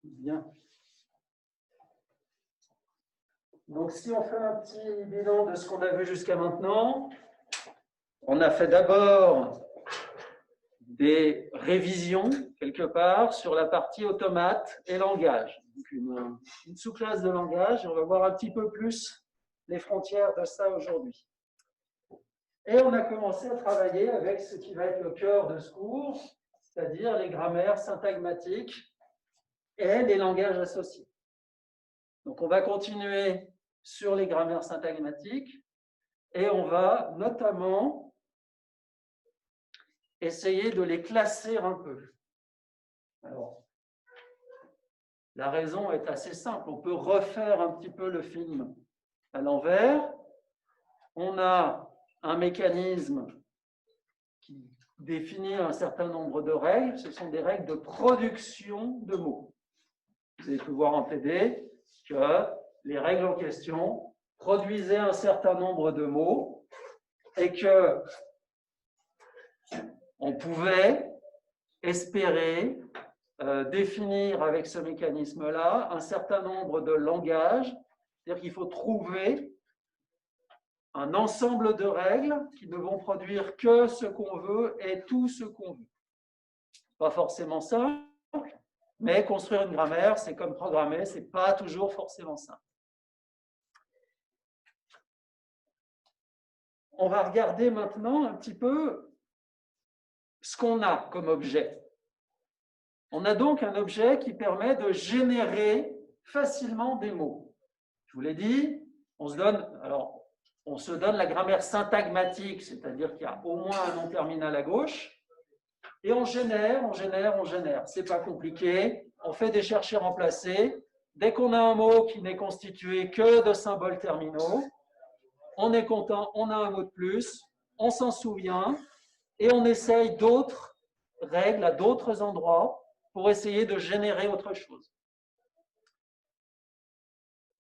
Bien. Donc, si on fait un petit bilan de ce qu'on a vu jusqu'à maintenant, on a fait d'abord des révisions, quelque part, sur la partie automate et langage. Donc une sous-classe de langage, et on va voir un petit peu plus les frontières de ça aujourd'hui. Et on a commencé à travailler avec ce qui va être le cœur de ce cours, c'est-à-dire les grammaires syntagmatiques et les langages associés. Donc, on va continuer sur les grammaires syntagmatiques et on va notamment essayer de les classer un peu. Alors, la raison est assez simple. On peut refaire un petit peu le film à l'envers. On a un mécanisme qui définit un certain nombre de règles. Ce sont des règles de production de mots. Vous avez pu voir en TD que les règles en question produisaient un certain nombre de mots et que on pouvait espérer définir avec ce mécanisme-là un certain nombre de langages, c'est-à-dire qu'il faut trouver un ensemble de règles qui ne vont produire que ce qu'on veut et tout ce qu'on veut. Pas forcément simple, mais construire une grammaire, c'est comme programmer, c'est pas toujours forcément simple. On va regarder maintenant un petit peu ce qu'on a comme objet. On a donc un objet qui permet de générer facilement des mots. Je vous l'ai dit, on se donne la grammaire syntagmatique, c'est-à-dire qu'il y a au moins un nom terminal à gauche, et on génère. C'est pas compliqué. On fait des chercheurs remplacés. Dès qu'on a un mot qui n'est constitué que de symboles terminaux, on est content, on a un mot de plus, on s'en souvient, et on essaye d'autres règles à d'autres endroits pour essayer de générer autre chose.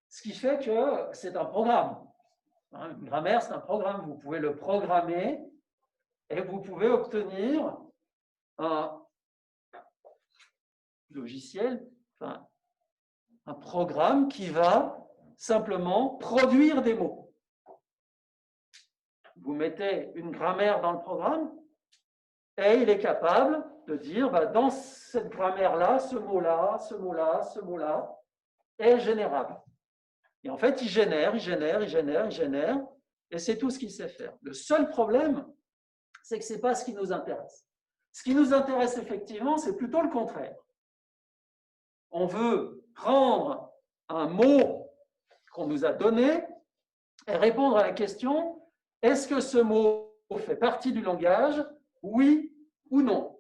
Ce qui fait que c'est un programme. Une grammaire, c'est un programme. Vous pouvez le programmer et vous pouvez obtenir un logiciel, enfin, un programme qui va simplement produire des mots. Vous mettez une grammaire dans le programme et il est capable de dire, dans cette grammaire-là, ce mot-là, ce mot-là, ce mot-là est générable. Et en fait, il génère, et c'est tout ce qu'il sait faire. Le seul problème, c'est que ce n'est pas ce qui nous intéresse. Ce qui nous intéresse effectivement, c'est plutôt le contraire. On veut prendre un mot qu'on nous a donné et répondre à la question, est-ce que ce mot fait partie du langage, oui ou non?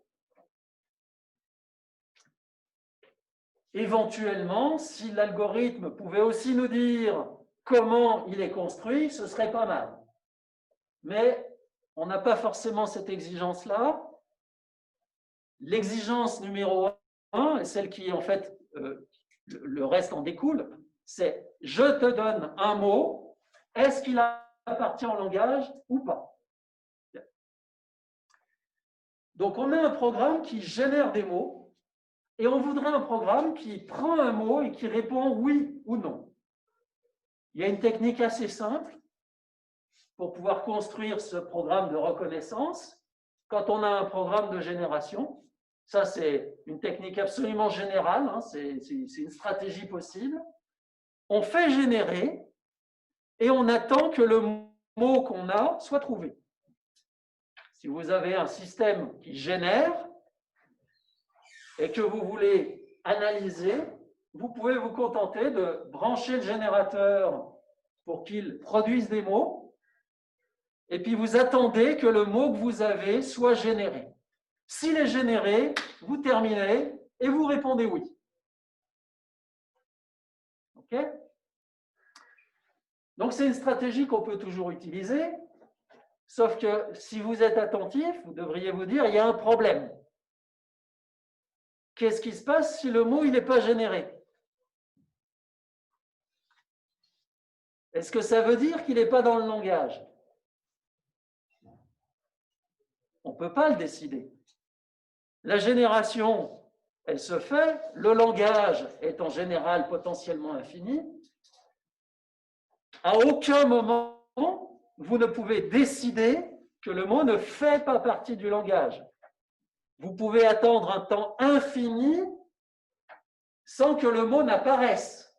Éventuellement, si l'algorithme pouvait aussi nous dire comment il est construit, ce serait pas mal. Mais on n'a pas forcément cette exigence-là. L'exigence numéro 1, et celle qui, en fait, le reste en découle, c'est je te donne un mot, est-ce qu'il appartient au langage ou pas? Donc, on a un programme qui génère des mots, et on voudrait un programme qui prend un mot et qui répond oui ou non. Il y a une technique assez simple pour pouvoir construire ce programme de reconnaissance. Quand on a un programme de génération, ça c'est une technique absolument générale, c'est une stratégie possible. On fait générer et on attend que le mot qu'on a soit trouvé. Si vous avez un système qui génère et que vous voulez analyser, vous pouvez vous contenter de brancher le générateur pour qu'il produise des mots, et puis vous attendez que le mot que vous avez soit généré. S'il est généré, vous terminez et vous répondez oui. OK? Donc c'est une stratégie qu'on peut toujours utiliser, sauf que si vous êtes attentif, vous devriez vous dire il y a un problème. Qu'est-ce qui se passe si le mot n'est pas généré? Est-ce que ça veut dire qu'il n'est pas dans le langage? On ne peut pas le décider. La génération, elle se fait. Le langage est en général potentiellement infini. À aucun moment, vous ne pouvez décider que le mot ne fait pas partie du langage. Vous pouvez attendre un temps infini sans que le mot n'apparaisse.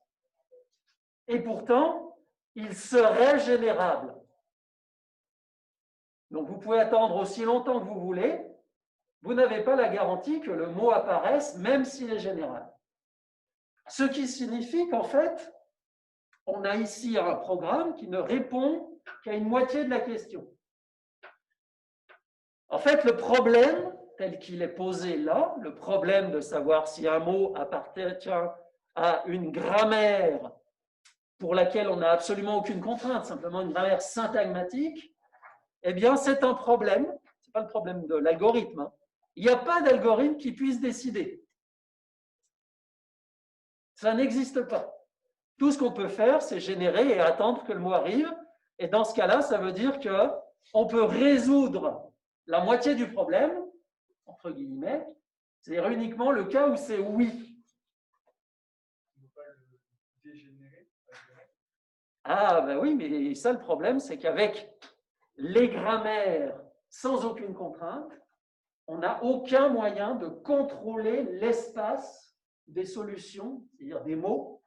Et pourtant, il serait générable. Donc, vous pouvez attendre aussi longtemps que vous voulez. Vous n'avez pas la garantie que le mot apparaisse, même s'il est général. Ce qui signifie qu'en fait, on a ici un programme qui ne répond qu'à une moitié de la question. En fait, le problème, tel qu'il est posé là, le problème de savoir si un mot appartient à une grammaire pour laquelle on n'a absolument aucune contrainte, simplement une grammaire syntagmatique, eh bien, c'est un problème. Ce n'est pas le problème de l'algorithme. Hein. Il n'y a pas d'algorithme qui puisse décider. Ça n'existe pas. Tout ce qu'on peut faire, c'est générer et attendre que le mot arrive. Et dans ce cas-là, ça veut dire qu'on peut résoudre la moitié du problème, entre guillemets, c'est-à-dire uniquement le cas où c'est oui. On ne peut pas le dégénérer. Ah, ben oui, mais ça, le problème, c'est qu'avec les grammaires sans aucune contrainte, on n'a aucun moyen de contrôler l'espace des solutions, c'est-à-dire des mots,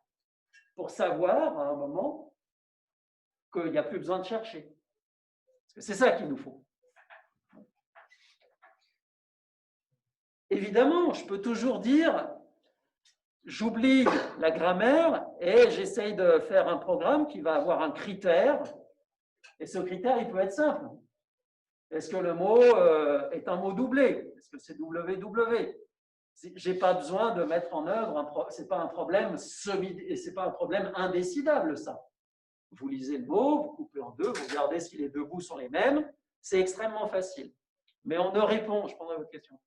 pour savoir à un moment qu'il n'y a plus besoin de chercher. Parce que c'est ça qu'il nous faut. Évidemment, je peux toujours dire, j'oublie la grammaire et j'essaye de faire un programme qui va avoir un critère. Et ce critère, il peut être simple. Est-ce que le mot est un mot doublé? Est-ce que c'est WW? Je n'ai pas besoin de mettre en œuvre, ce n'est pas un problème c'est pas un problème indécidable, ça. Vous lisez le mot, vous coupez en deux, vous regardez si les deux bouts sont les mêmes, c'est extrêmement facile. Mais on ne répond, je prendrai votre question,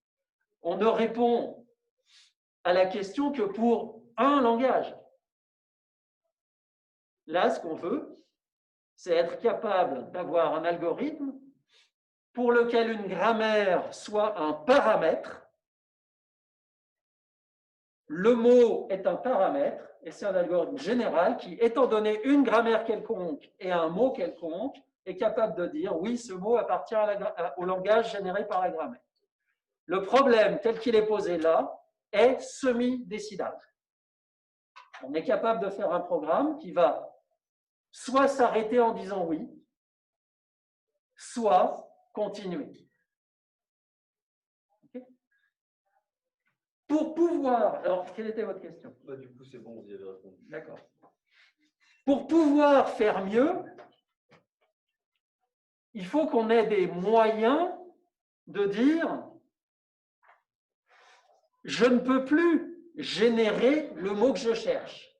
on ne répond à la question que pour un langage. Là, ce qu'on veut, c'est être capable d'avoir un algorithme pour lequel une grammaire soit un paramètre. Le mot est un paramètre, et c'est un algorithme général qui, étant donné une grammaire quelconque et un mot quelconque, est capable de dire oui, ce mot appartient au langage généré par la grammaire. Le problème, tel qu'il est posé là, est semi-décidable. On est capable de faire un programme qui va soit s'arrêter en disant oui, soit continuer. Okay. Pour pouvoir... Alors, quelle était votre question? Du coup, c'est bon, vous y avez répondu. D'accord. Pour pouvoir faire mieux, il faut qu'on ait des moyens de dire je ne peux plus générer le mot que je cherche.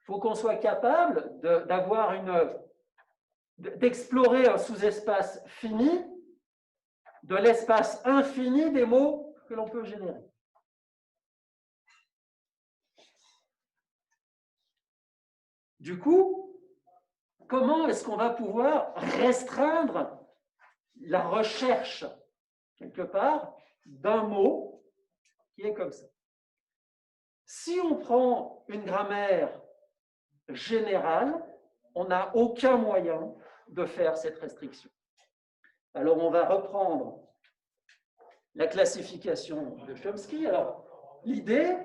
Il faut qu'on soit capable d'explorer un sous-espace fini de l'espace infini des mots que l'on peut générer. Du coup, comment est-ce qu'on va pouvoir restreindre la recherche, quelque part, d'un mot qui est comme ça? Si on prend une grammaire générale, on n'a aucun moyen de faire cette restriction. Alors, on va reprendre la classification de Chomsky. Alors, l'idée,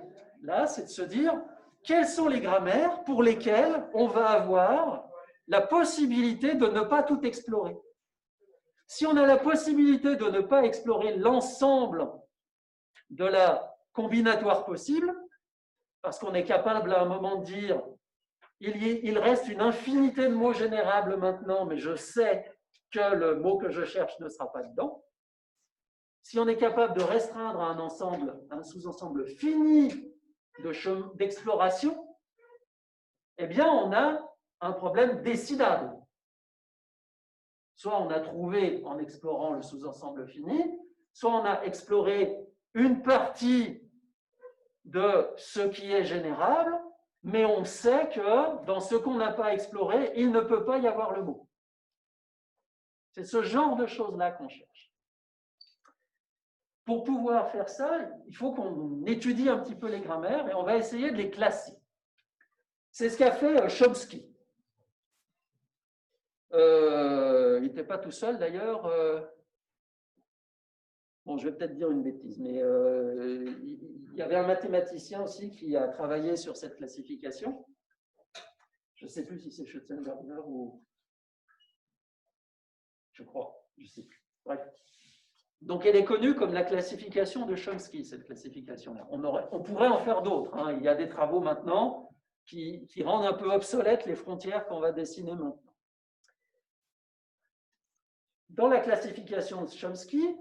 là, c'est de se dire quelles sont les grammaires pour lesquelles on va avoir la possibilité de ne pas tout explorer. Si on a la possibilité de ne pas explorer l'ensemble de la combinatoire possible, parce qu'on est capable à un moment de dire il reste une infinité de mots générables maintenant, mais je sais que le mot que je cherche ne sera pas dedans. Si on est capable de restreindre à un ensemble, un sous-ensemble fini d'exploration, eh bien, on a un problème décidable. Soit on a trouvé en explorant le sous-ensemble fini, soit on a exploré une partie de ce qui est générable, mais on sait que dans ce qu'on n'a pas exploré, il ne peut pas y avoir le mot. C'est ce genre de choses-là qu'on cherche. pour pouvoir faire ça, il faut qu'on étudie un petit peu les grammaires et on va essayer de les classer. C'est ce qu'a fait Chomsky. Il n'était pas tout seul d'ailleurs. Bon, je vais peut-être dire une bêtise, mais il y avait un mathématicien aussi qui a travaillé sur cette classification. Je ne sais plus si c'est Schutzenberger ou... Je crois, je ne sais plus. Bref. Donc, elle est connue comme la classification de Chomsky, cette classification-là. On pourrait en faire d'autres. Hein. Il y a des travaux maintenant qui rendent un peu obsolètes les frontières qu'on va dessiner maintenant. Dans la classification de Chomsky,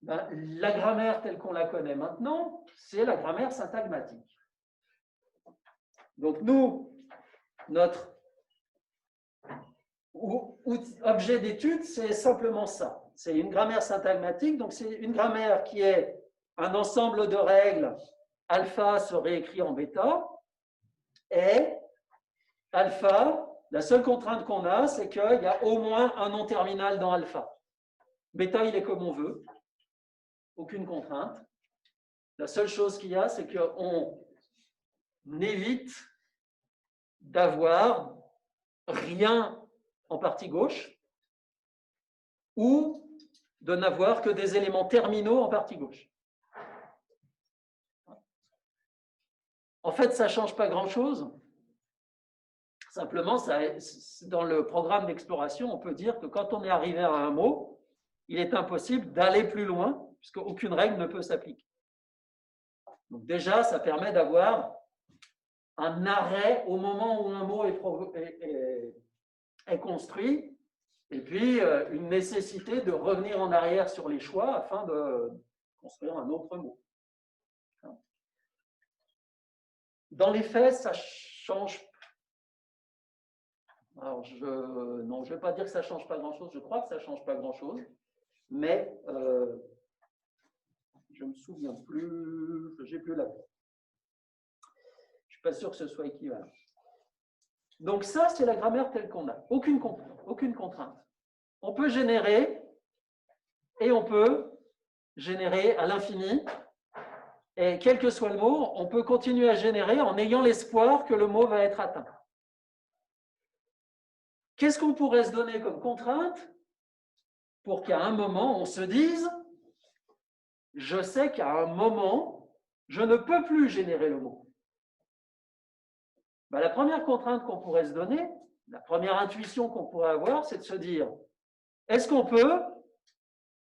ben, la grammaire telle qu'on la connaît maintenant, c'est la grammaire syntagmatique. Donc, nous, notre objet d'étude, c'est simplement ça. C'est une grammaire syntagmatique, donc c'est une grammaire qui est un ensemble de règles. Alpha se réécrit en bêta, et alpha, la seule contrainte qu'on a, c'est qu'il y a au moins un nom terminal dans alpha. Bêta, il est comme on veut, aucune contrainte. La seule chose qu'il y a, c'est qu'on évite d'avoir rien en partie gauche ou de n'avoir que des éléments terminaux en partie gauche. En fait, ça ne change pas grand-chose. Simplement, dans le programme d'exploration, on peut dire que quand on est arrivé à un mot, il est impossible d'aller plus loin, puisque aucune règle ne peut s'appliquer. Donc déjà, ça permet d'avoir un arrêt au moment où un mot est construit, et puis une nécessité de revenir en arrière sur les choix afin de construire un autre mot. Dans les faits, ça change. Alors, non, je ne vais pas dire que ça ne change pas grand-chose, je crois que ça ne change pas grand-chose, mais je ne me souviens plus, je n'ai plus la voix. Je ne suis pas sûr que ce soit équivalent. Donc ça, c'est la grammaire telle qu'on a. Aucune contrainte. On peut générer, et on peut générer à l'infini, et quel que soit le mot, on peut continuer à générer en ayant l'espoir que le mot va être atteint. Qu'est-ce qu'on pourrait se donner comme contrainte pour qu'à un moment, on se dise « Je sais qu'à un moment, je ne peux plus générer le mot ». Ben, la première contrainte qu'on pourrait se donner, la première intuition qu'on pourrait avoir, c'est de se dire « Est-ce qu'on peut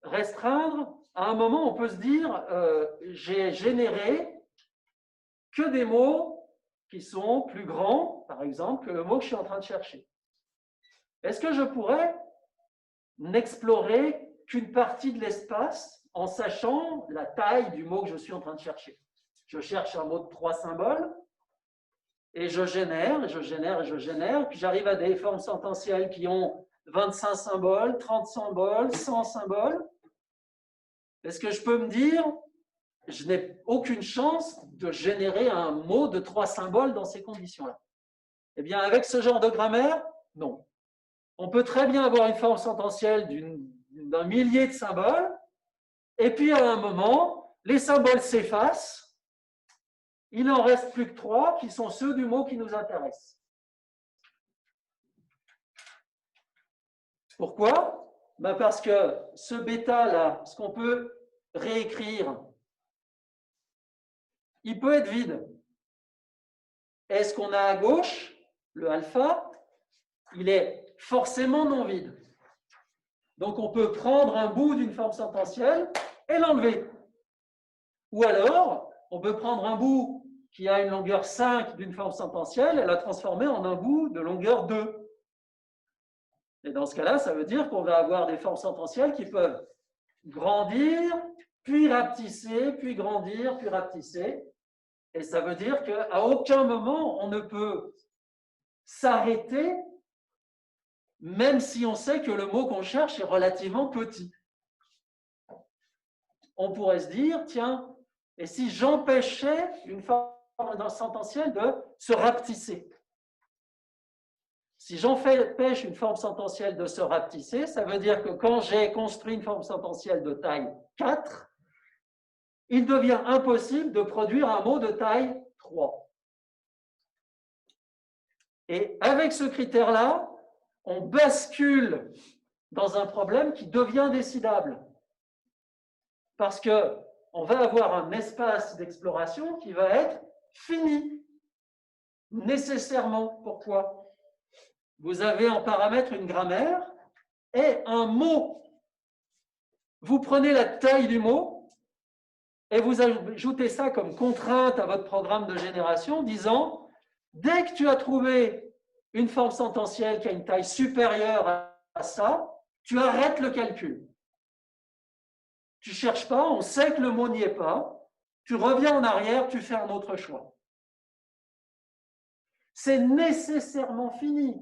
restreindre ?» À un moment, on peut se dire « J'ai généré que des mots qui sont plus grands, par exemple, que le mot que je suis en train de chercher. » Est-ce que je pourrais n'explorer qu'une partie de l'espace en sachant la taille du mot que je suis en train de chercher? Je cherche un mot de 3 symboles et je génère, et je génère, et je génère, puis j'arrive à des formes sententielles qui ont 25 symboles, 30 symboles, 100 symboles. Est-ce que je peux me dire, je n'ai aucune chance de générer un mot de 3 symboles dans ces conditions-là? Eh bien, avec ce genre de grammaire, non. On peut très bien avoir une forme sententielle d'un millier de symboles, et puis à un moment, les symboles s'effacent, il n'en reste plus que 3 qui sont ceux du mot qui nous intéresse. Pourquoi? Ben parce que ce bêta-là, ce qu'on peut réécrire, il peut être vide. Est-ce qu'on a à gauche, le alpha, il est forcément non vide. Donc, on peut prendre un bout d'une forme sententielle et l'enlever. Ou alors, on peut prendre un bout qui a une longueur 5 d'une forme sententielle et la transformer en un bout de longueur 2. Et dans ce cas-là, ça veut dire qu'on va avoir des formes sententielles qui peuvent grandir, puis rapetisser, puis grandir, puis rapetisser. Et ça veut dire qu'à aucun moment, on ne peut s'arrêter, même si on sait que le mot qu'on cherche est relativement petit. On pourrait se dire, tiens, et si j'empêchais une forme sententielle de se rapetisser? Si j'empêche une forme sententielle de se rapetisser, ça veut dire que quand j'ai construit une forme sententielle de taille 4, il devient impossible de produire un mot de taille 3. Et avec ce critère-là, on bascule dans un problème qui devient décidable. Parce qu'on va avoir un espace d'exploration qui va être fini, nécessairement. Pourquoi? Vous avez en paramètre une grammaire et un mot. Vous prenez la taille du mot et vous ajoutez ça comme contrainte à votre programme de génération, disant, dès que tu as trouvé une forme sententielle qui a une taille supérieure à ça, tu arrêtes le calcul. Tu ne cherches pas, on sait que le mot n'y est pas, tu reviens en arrière, tu fais un autre choix. C'est nécessairement fini,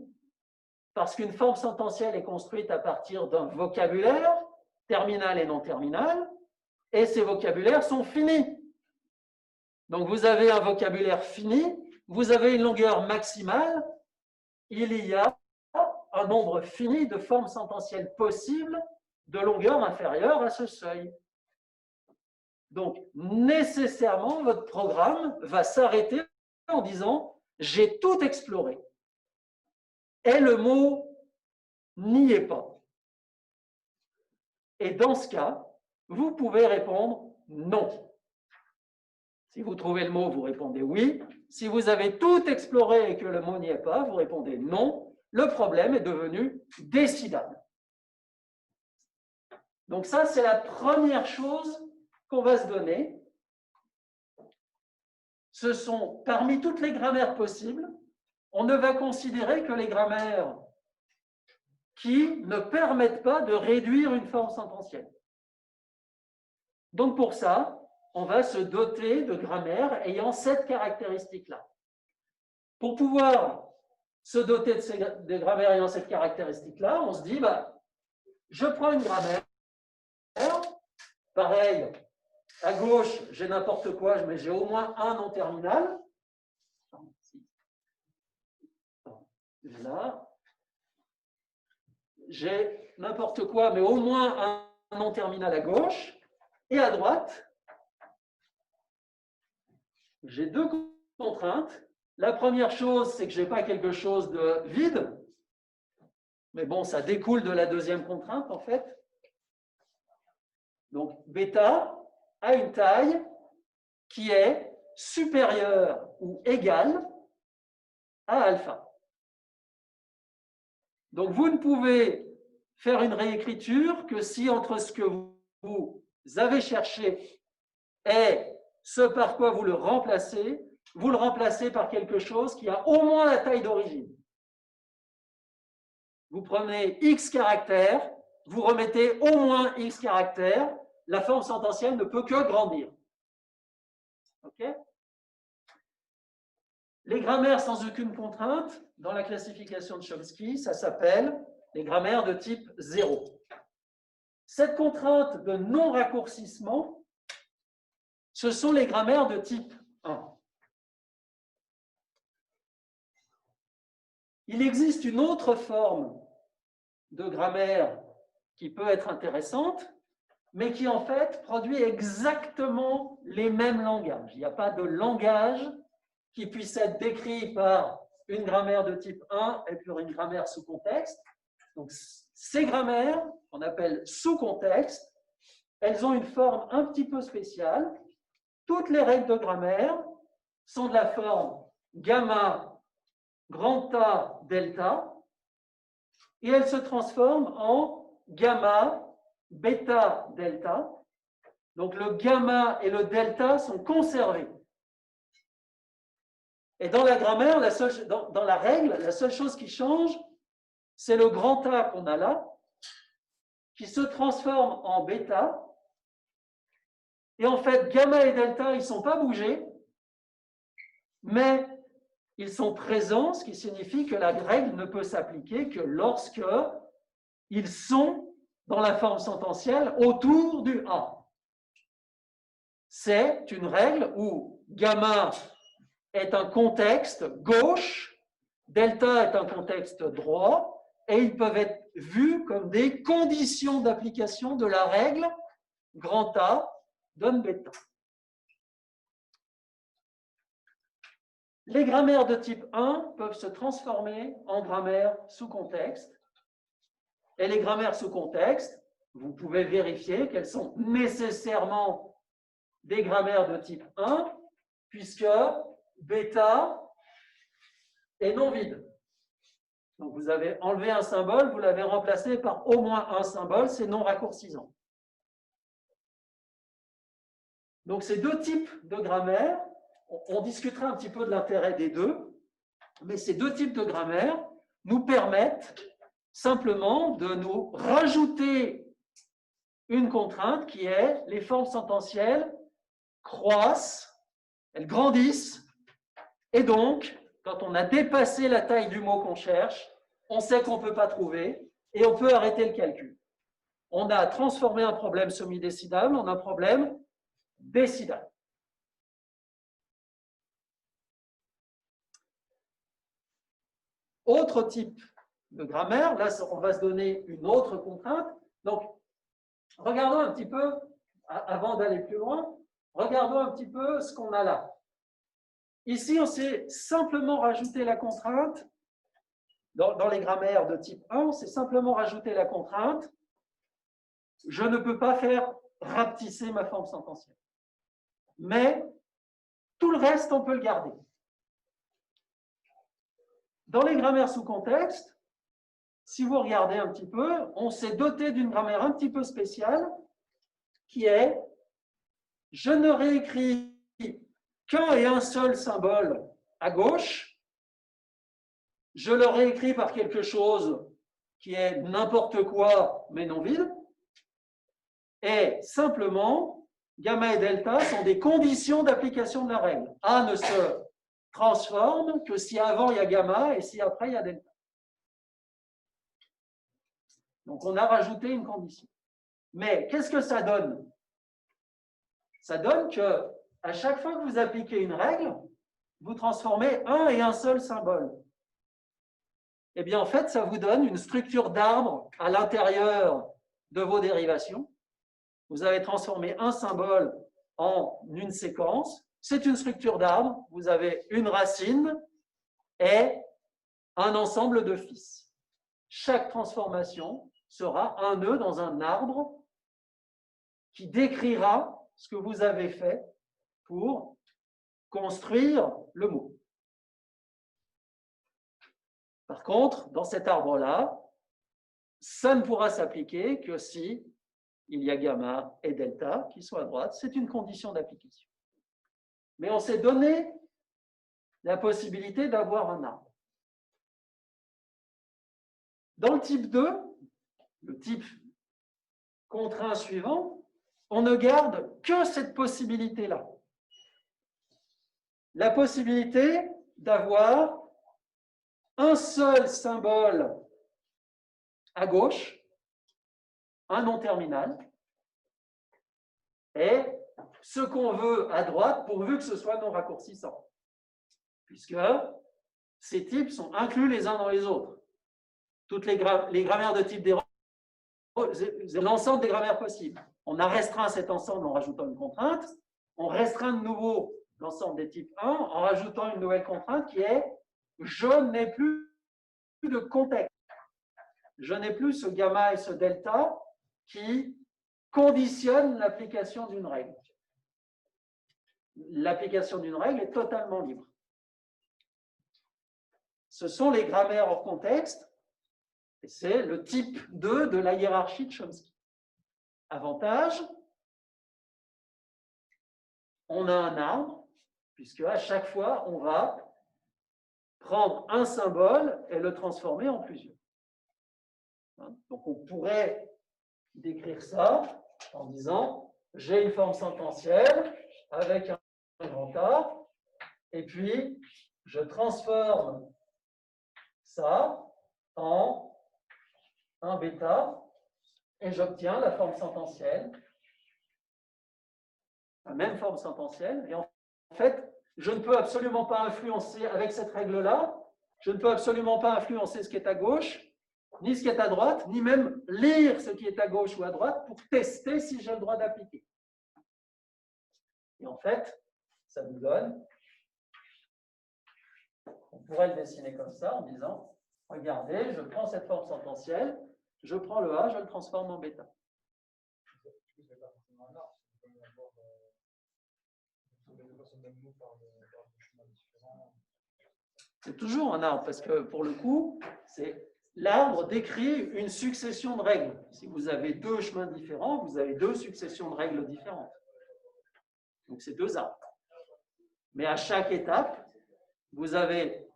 parce qu'une forme sententielle est construite à partir d'un vocabulaire, terminal et non terminal, et ces vocabulaires sont finis. Donc vous avez un vocabulaire fini, vous avez une longueur maximale, il y a un nombre fini de formes sententielles possibles de longueur inférieure à ce seuil. Donc, nécessairement, votre programme va s'arrêter en disant « j'ai tout exploré ». Et le mot n'y est pas. Et dans ce cas, vous pouvez répondre « non ». Si vous trouvez le mot, vous répondez « oui ». Si vous avez tout exploré et que le mot n'y est pas, vous répondez « non ». Le problème est devenu décidable. Donc ça, c'est la première chose qu'on va se donner. Ce sont, parmi toutes les grammaires possibles, on ne va considérer que les grammaires qui ne permettent pas de réduire une forme sententielle. Donc pour ça, on va se doter de grammaires ayant cette caractéristique-là. Pour pouvoir se doter de grammaires ayant cette caractéristique-là, on se dit, je prends une grammaire, pareil, à gauche, j'ai n'importe quoi, mais j'ai au moins un non terminal. Là, j'ai n'importe quoi, mais au moins un non terminal à gauche. Et à droite, j'ai deux contraintes. La première chose, c'est que je n'ai pas quelque chose de vide. Mais bon, ça découle de la deuxième contrainte, en fait. Donc, bêta a une taille qui est supérieure ou égale à alpha. Donc, vous ne pouvez faire une réécriture que si entre ce que vous avez cherché et ce par quoi vous le remplacez par quelque chose qui a au moins la taille d'origine. Vous prenez X caractères, vous remettez au moins X caractères, la forme sententielle ne peut que grandir. OK ? Les grammaires sans aucune contrainte, dans la classification de Chomsky, ça s'appelle les grammaires de type 0. Cette contrainte de non-raccourcissement, ce sont les grammaires de type 1. Il existe une autre forme de grammaire qui peut être intéressante, mais qui en fait produit exactement les mêmes langages. Il n'y a pas de langage qui puisse être décrit par une grammaire de type 1 et puis une grammaire sous contexte. Donc, ces grammaires, qu'on appelle sous contexte, elles ont une forme un petit peu spéciale. Toutes les règles de grammaire sont de la forme gamma, grand A, delta, et elles se transforment en gamma, bêta, delta. Donc, le gamma et le delta sont conservés. Et dans la grammaire, dans la règle, la seule chose qui change, c'est le grand A qu'on a là, qui se transforme en bêta. Et en fait, gamma et delta, ils ne sont pas bougés, mais ils sont présents, ce qui signifie que la règle ne peut s'appliquer que lorsque ils sont dans la forme sententielle autour du A. C'est une règle où gamma est un contexte gauche Delta est un contexte droit et ils peuvent être vus comme des conditions d'application de la règle grand A donne bêta. Les grammaires de type 1 peuvent se transformer en grammaires sous contexte. Et les grammaires sous contexte, vous pouvez vérifier qu'elles sont nécessairement des grammaires de type 1, puisque bêta est non vide. Donc vous avez enlevé un symbole, vous l'avez remplacé par au moins un symbole, c'est non raccourcisant. Donc ces deux types de grammaires, on discutera un petit peu de l'intérêt des deux, mais ces deux types de grammaire nous permettent simplement de nous rajouter une contrainte qui est les formes sententielles croissent, elles grandissent, et donc, quand on a dépassé la taille du mot qu'on cherche, on sait qu'on ne peut pas trouver et on peut arrêter le calcul. On a transformé un problème semi-décidable en un problème décidable. Autre type de grammaire, là on va se donner une autre contrainte. Donc, regardons un petit peu, avant d'aller plus loin, regardons un petit peu ce qu'on a là. Ici, on s'est simplement rajouté la contrainte, dans les grammaires de type 1, on s'est simplement rajouté la contrainte, je ne peux pas faire rapetisser ma forme sententielle. Mais tout le reste, on peut le garder. Dans les grammaires sous contexte, si vous regardez un petit peu, on s'est doté d'une grammaire un petit peu spéciale qui est « je ne réécris qu'un et un seul symbole à gauche, je le réécris par quelque chose qui est n'importe quoi mais non vide, et simplement, gamma et delta sont des conditions d'application de la règle. A ne se transforme que si avant il y a gamma et si après il y a delta. Donc on a rajouté une condition. Mais qu'est-ce que ça donne? Ça donne que à chaque fois que vous appliquez une règle, vous transformez un et un seul symbole. Eh bien, en fait, ça vous donne une structure d'arbre à l'intérieur de vos dérivations. Vous avez transformé un symbole en une séquence. C'est une structure d'arbre. Vous avez une racine et un ensemble de fils. Chaque transformation sera un nœud dans un arbre qui décrira ce que vous avez fait pour construire le mot. Par contre, dans cet arbre-là, ça ne pourra s'appliquer que si il y a gamma et delta qui sont à droite. C'est une condition d'application. Mais on s'est donné la possibilité d'avoir un arbre. Dans le type 2, le type contraint suivant, on ne garde que cette possibilité-là. La possibilité d'avoir un seul symbole à gauche, un non terminal, et ce qu'on veut à droite, pourvu que ce soit non raccourcissant, puisque ces types sont inclus les uns dans les autres. Toutes les grammaires de type dérangeant, c'est l'ensemble des grammaires possibles. On a restreint cet ensemble en rajoutant une contrainte, on restreint de nouveau l'ensemble des types 1 en rajoutant une nouvelle contrainte qui est « je n'ai plus de contexte ». Je n'ai plus ce gamma et ce delta qui conditionnent l'application d'une règle. L'application d'une règle est totalement libre. Ce sont les grammaires hors contexte, et c'est le type 2 de la hiérarchie de Chomsky. Avantage, on a un arbre, puisque à chaque fois, on va prendre un symbole et le transformer en plusieurs. Donc, on pourrait décrire ça en disant j'ai une forme sententielle avec un grand A, et puis je transforme ça en un bêta, et j'obtiens la forme sententielle, la même forme sententielle, et en fait, je ne peux absolument pas influencer avec cette règle-là Je ne peux absolument pas influencer ce qui est à gauche, ni ce qui est à droite, ni même lire ce qui est à gauche ou à droite pour tester si j'ai le droit d'appliquer. Et en fait, ça nous donne, on pourrait le dessiner comme ça en disant, regardez, je prends cette forme sententielle, je prends le A, je le transforme en bêta. C'est toujours un arbre, parce que pour le coup, l'arbre décrit une succession de règles. Si vous avez deux chemins différents, vous avez deux successions de règles différentes. Donc c'est deux arbres. Mais à chaque étape, vous avez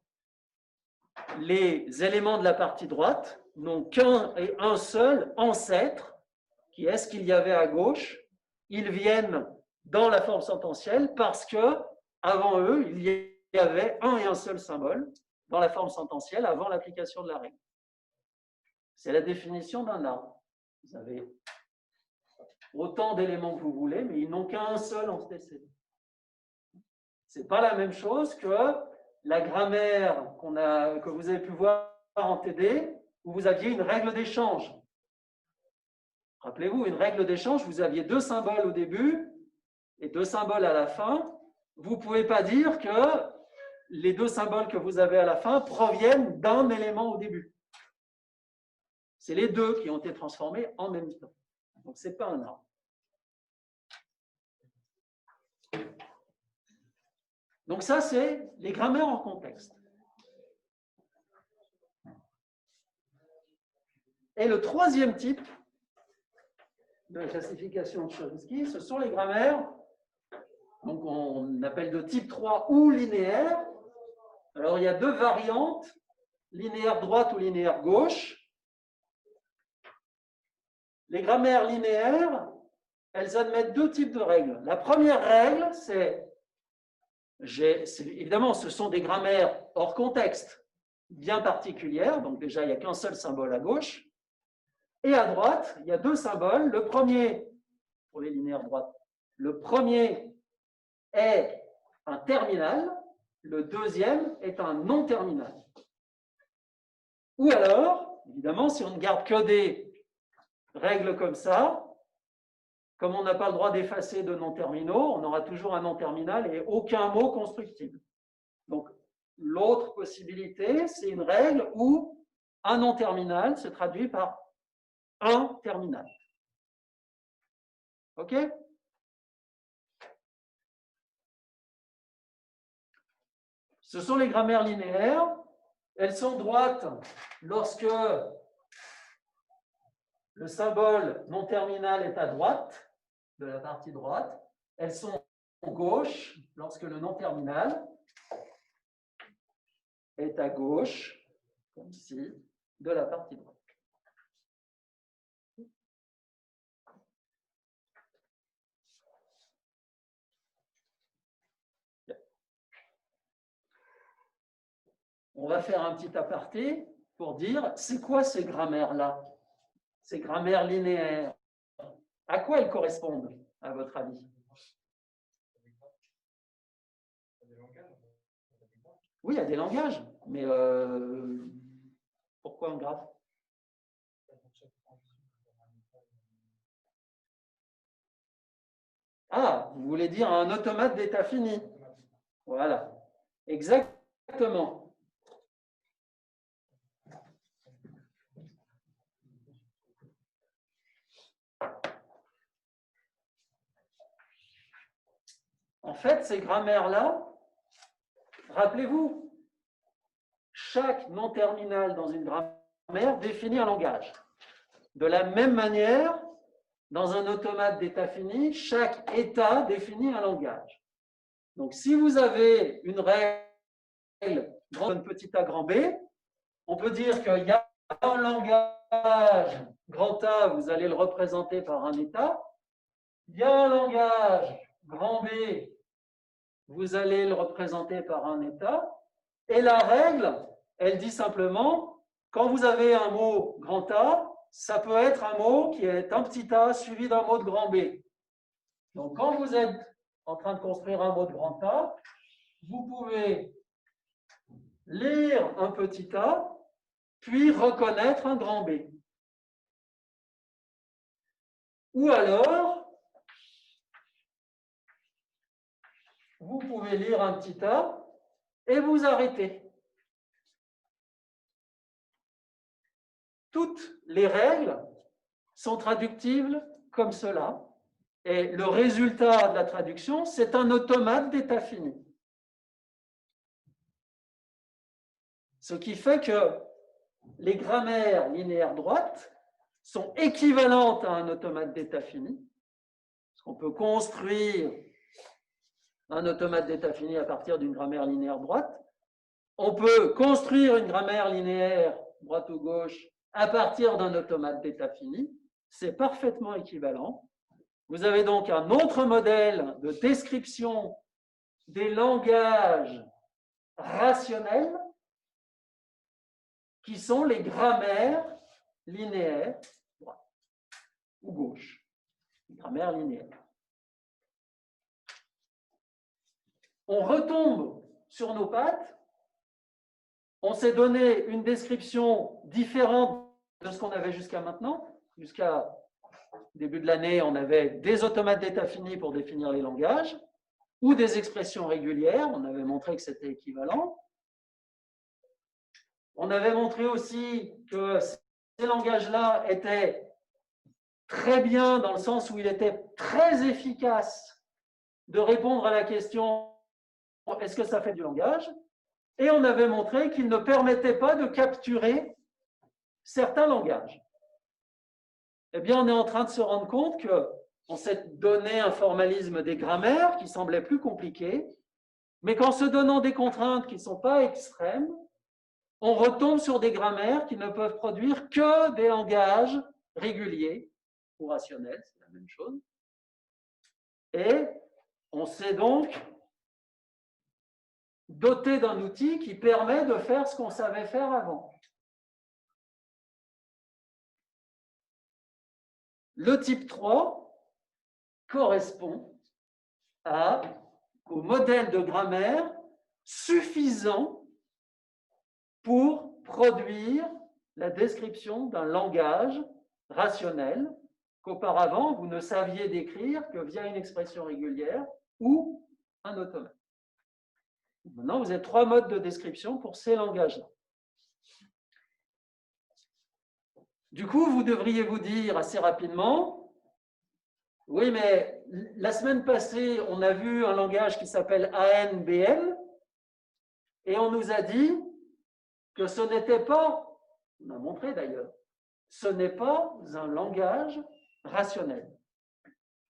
les éléments de la partie droite n'ont qu'un et un seul ancêtre, qui est ce qu'il y avait à gauche. Ils viennent dans la forme sententielle parce que avant eux, il y avait un et un seul symbole dans la forme sententielle avant l'application de la règle. C'est la définition d'un arbre. Vous avez autant d'éléments que vous voulez, mais ils n'ont qu'un seul antécédent. Ce n'est pas la même chose que la grammaire que vous avez pu voir en TD, où vous aviez une règle d'échange. Rappelez-vous, une règle d'échange, vous aviez deux symboles au début et deux symboles à la fin. Vous ne pouvez pas dire que les deux symboles que vous avez à la fin proviennent d'un élément au début. C'est les deux qui ont été transformés en même temps. Donc, ce n'est pas un arbre. Donc ça, c'est les grammaires en contexte. Et le troisième type de la classification de Chomsky, ce sont les grammaires, donc on appelle de type 3 ou linéaire. Alors il y a deux variantes, linéaire droite ou linéaire gauche. Les grammaires linéaires, elles admettent deux types de règles. La première règle, évidemment, ce sont des grammaires hors contexte, bien particulières. Donc déjà, il n'y a qu'un seul symbole à gauche. Et à droite, il y a deux symboles. Le premier, pour les linéaires droites, le premier est un terminal, le deuxième est un non-terminal. Ou alors, évidemment, si on ne garde que des règles comme ça, comme on n'a pas le droit d'effacer de non-terminaux, on aura toujours un non-terminal et aucun mot constructible. Donc, l'autre possibilité, c'est une règle où un non-terminal se traduit par un terminal. OK? Ce sont les grammaires linéaires. Elles sont droites lorsque le symbole non terminal est à droite de la partie droite. Elles sont gauche lorsque le non terminal est à gauche, comme ici, de la partie droite. On va faire un petit aparté pour dire, c'est quoi ces grammaires-là? Ces grammaires linéaires, à quoi elles correspondent, à votre avis? Oui, il y a des langages, mais pourquoi un graphe? Ah, vous voulez dire un automate d'état fini? Voilà, exactement. En fait, ces grammaires-là, rappelez-vous, chaque non terminal dans une grammaire définit un langage. De la même manière, dans un automate d'état fini, chaque état définit un langage. Donc, si vous avez une règle grand petit a grand B, on peut dire qu'il y a un langage grand A, vous allez le représenter par un état. Il y a un langage grand B, vous allez le représenter par un état. Et la règle, elle dit simplement, quand vous avez un mot grand A, ça peut être un mot qui est un petit a suivi d'un mot de grand B. Donc, quand vous êtes en train de construire un mot de grand A, vous pouvez lire un petit a, puis reconnaître un grand B. Ou alors, vous pouvez lire un petit a et vous arrêter. Toutes les règles sont traductibles comme cela. Et le résultat de la traduction, c'est un automate d'état fini. Ce qui fait que les grammaires linéaires droites sont équivalentes à un automate d'état fini. Parce qu'on peut construire un automate d'état fini à partir d'une grammaire linéaire droite. On peut construire une grammaire linéaire droite ou gauche à partir d'un automate d'état fini. C'est parfaitement équivalent. Vous avez donc un autre modèle de description des langages rationnels qui sont les grammaires linéaires droite ou gauche. Grammaire linéaire. On retombe sur nos pattes. On s'est donné une description différente de ce qu'on avait jusqu'à maintenant. Jusqu'à début de l'année, on avait des automates d'état fini pour définir les langages ou des expressions régulières. On avait montré que c'était équivalent. On avait montré aussi que ces langages-là étaient très bien dans le sens où il était très efficace de répondre à la question « est-ce que ça fait du langage ?» Et on avait montré qu'il ne permettait pas de capturer certains langages. Eh bien, on est en train de se rendre compte qu'on s'est donné un formalisme des grammaires qui semblait plus compliqué, mais qu'en se donnant des contraintes qui ne sont pas extrêmes, on retombe sur des grammaires qui ne peuvent produire que des langages réguliers ou rationnels, c'est la même chose. Et on s'est donc doté d'un outil qui permet de faire ce qu'on savait faire avant. Le type 3 correspond au modèle de grammaire suffisant pour produire la description d'un langage rationnel qu'auparavant vous ne saviez décrire que via une expression régulière ou un automate. Maintenant, vous avez 3 modes de description pour ces langages-là. Du coup, vous devriez vous dire assez rapidement, oui, mais la semaine passée, on a vu un langage qui s'appelle ANBM et on nous a dit que ce n'était pas, on a montré d'ailleurs, ce n'est pas un langage rationnel.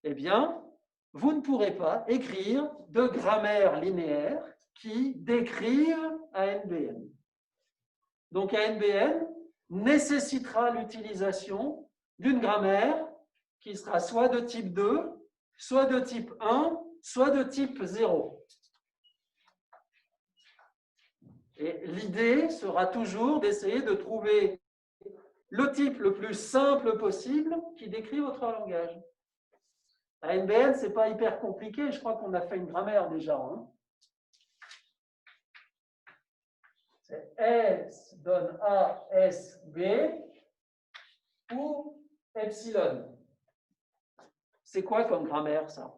Eh bien, vous ne pourrez pas écrire de grammaire linéaire qui décrive ANBM. Donc ANBM nécessitera l'utilisation d'une grammaire qui sera soit de type 2, soit de type 1, soit de type 0. Et l'idée sera toujours d'essayer de trouver le type le plus simple possible qui décrit votre langage. ANBM, ce n'est pas hyper compliqué, je crois qu'on a fait une grammaire déjà. Hein. C'est S donne A, S, B ou epsilon. C'est quoi comme grammaire, ça?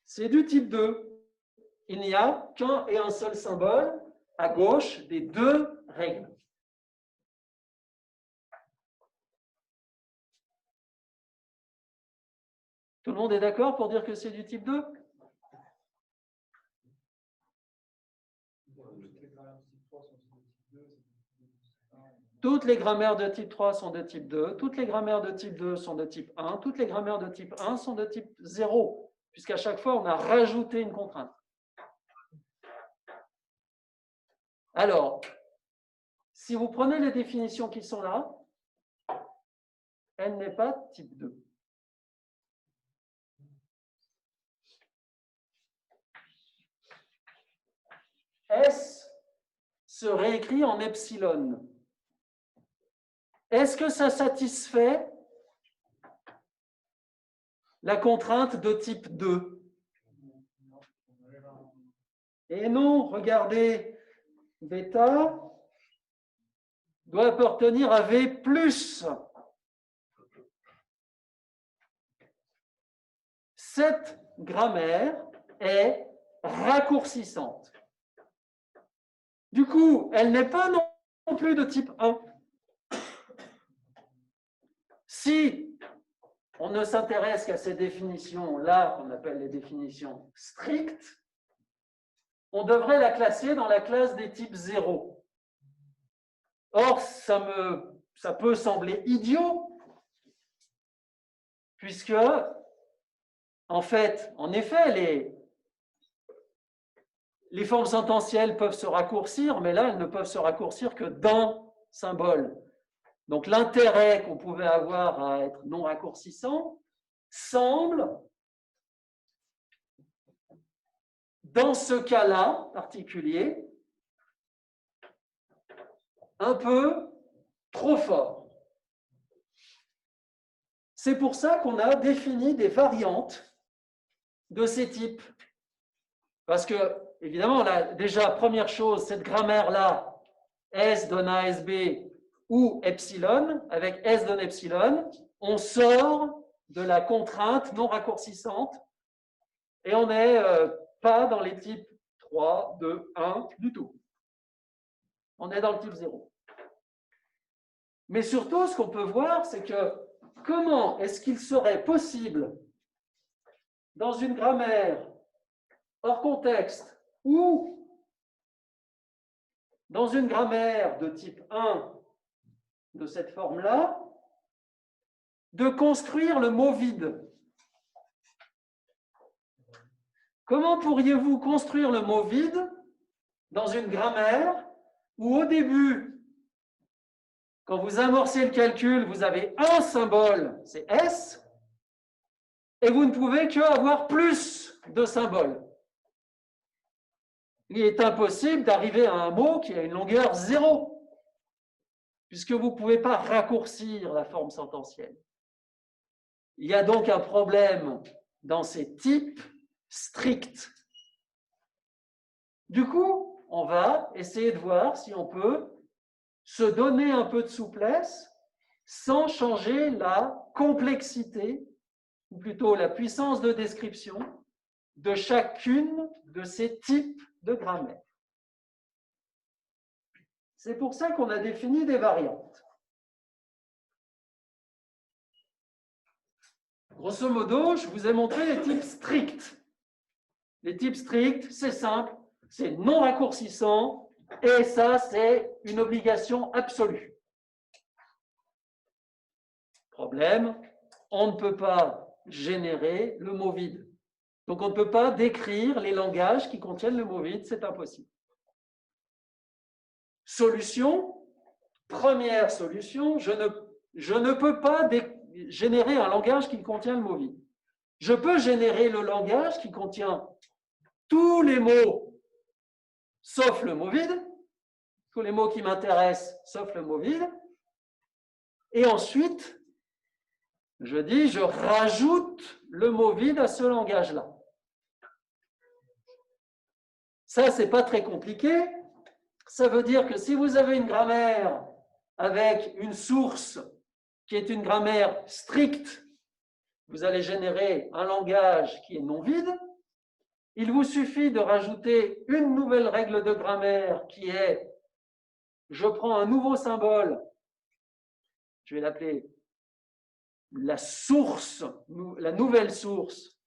C'est du type 2. Il n'y a qu'un et un seul symbole à gauche des 2 règles. Tout le monde est d'accord pour dire que c'est du type 2? Toutes les grammaires de type 3 sont de type 2, toutes les grammaires de type 2 sont de type 1, toutes les grammaires de type 1 sont de type 0, puisqu'à chaque fois, on a rajouté une contrainte. Alors, si vous prenez les définitions qui sont là, elle n'est pas type 2. S se réécrit en epsilon. Est-ce que ça satisfait la contrainte de type 2? Et non, regardez, bêta doit appartenir à V plus. Cette grammaire est raccourcissante. Du coup, elle n'est pas non plus de type 1. Si on ne s'intéresse qu'à ces définitions-là, qu'on appelle les définitions strictes, on devrait la classer dans la classe des types 0. Or, ça peut sembler idiot, puisque, en effet, les formes sentencielles peuvent se raccourcir, mais là, elles ne peuvent se raccourcir que d'un symbole. Donc, l'intérêt qu'on pouvait avoir à être non raccourcissant semble, dans ce cas-là particulier, un peu trop fort. C'est pour ça qu'on a défini des variantes de ces types. Parce que, évidemment, là, déjà, première chose, cette grammaire-là, S donne à SB ou epsilon, avec S donne epsilon, on sort de la contrainte non raccourcissante et on n'est pas dans les types 3, 2, 1 du tout. On est dans le type 0. Mais surtout, ce qu'on peut voir, c'est que comment est-ce qu'il serait possible, dans une grammaire hors contexte ou dans une grammaire de type 1 de cette forme-là, de construire le mot vide. Comment pourriez-vous construire le mot vide dans une grammaire où au début, quand vous amorcez le calcul, vous avez un symbole, c'est S, et vous ne pouvez qu'avoir plus de symboles. Il est impossible d'arriver à un mot qui a une longueur 0, puisque vous ne pouvez pas raccourcir la forme sententielle. Il y a donc un problème dans ces types stricts. Du coup, on va essayer de voir si on peut se donner un peu de souplesse sans changer la complexité, ou plutôt la puissance de description de chacune de ces types de grammaire. C'est pour ça qu'on a défini des variantes. Grosso modo, je vous ai montré les types stricts. Les types stricts, c'est simple, c'est non raccourcissant, et ça, c'est une obligation absolue. Problème, on ne peut pas générer le mot vide. Donc, on ne peut pas décrire les langages qui contiennent le mot vide, c'est impossible. Solution, première solution, je ne peux pas générer un langage qui contient le mot vide. Je peux générer le langage qui contient tous les mots sauf le mot vide, tous les mots qui m'intéressent sauf le mot vide, et ensuite, je rajoute le mot vide à ce langage-là. Ça, c'est pas très compliqué. Ça veut dire que si vous avez une grammaire avec une source qui est une grammaire stricte, vous allez générer un langage qui est non vide. Il vous suffit de rajouter une nouvelle règle de grammaire qui est, je prends un nouveau symbole, je vais l'appeler la source, la nouvelle source,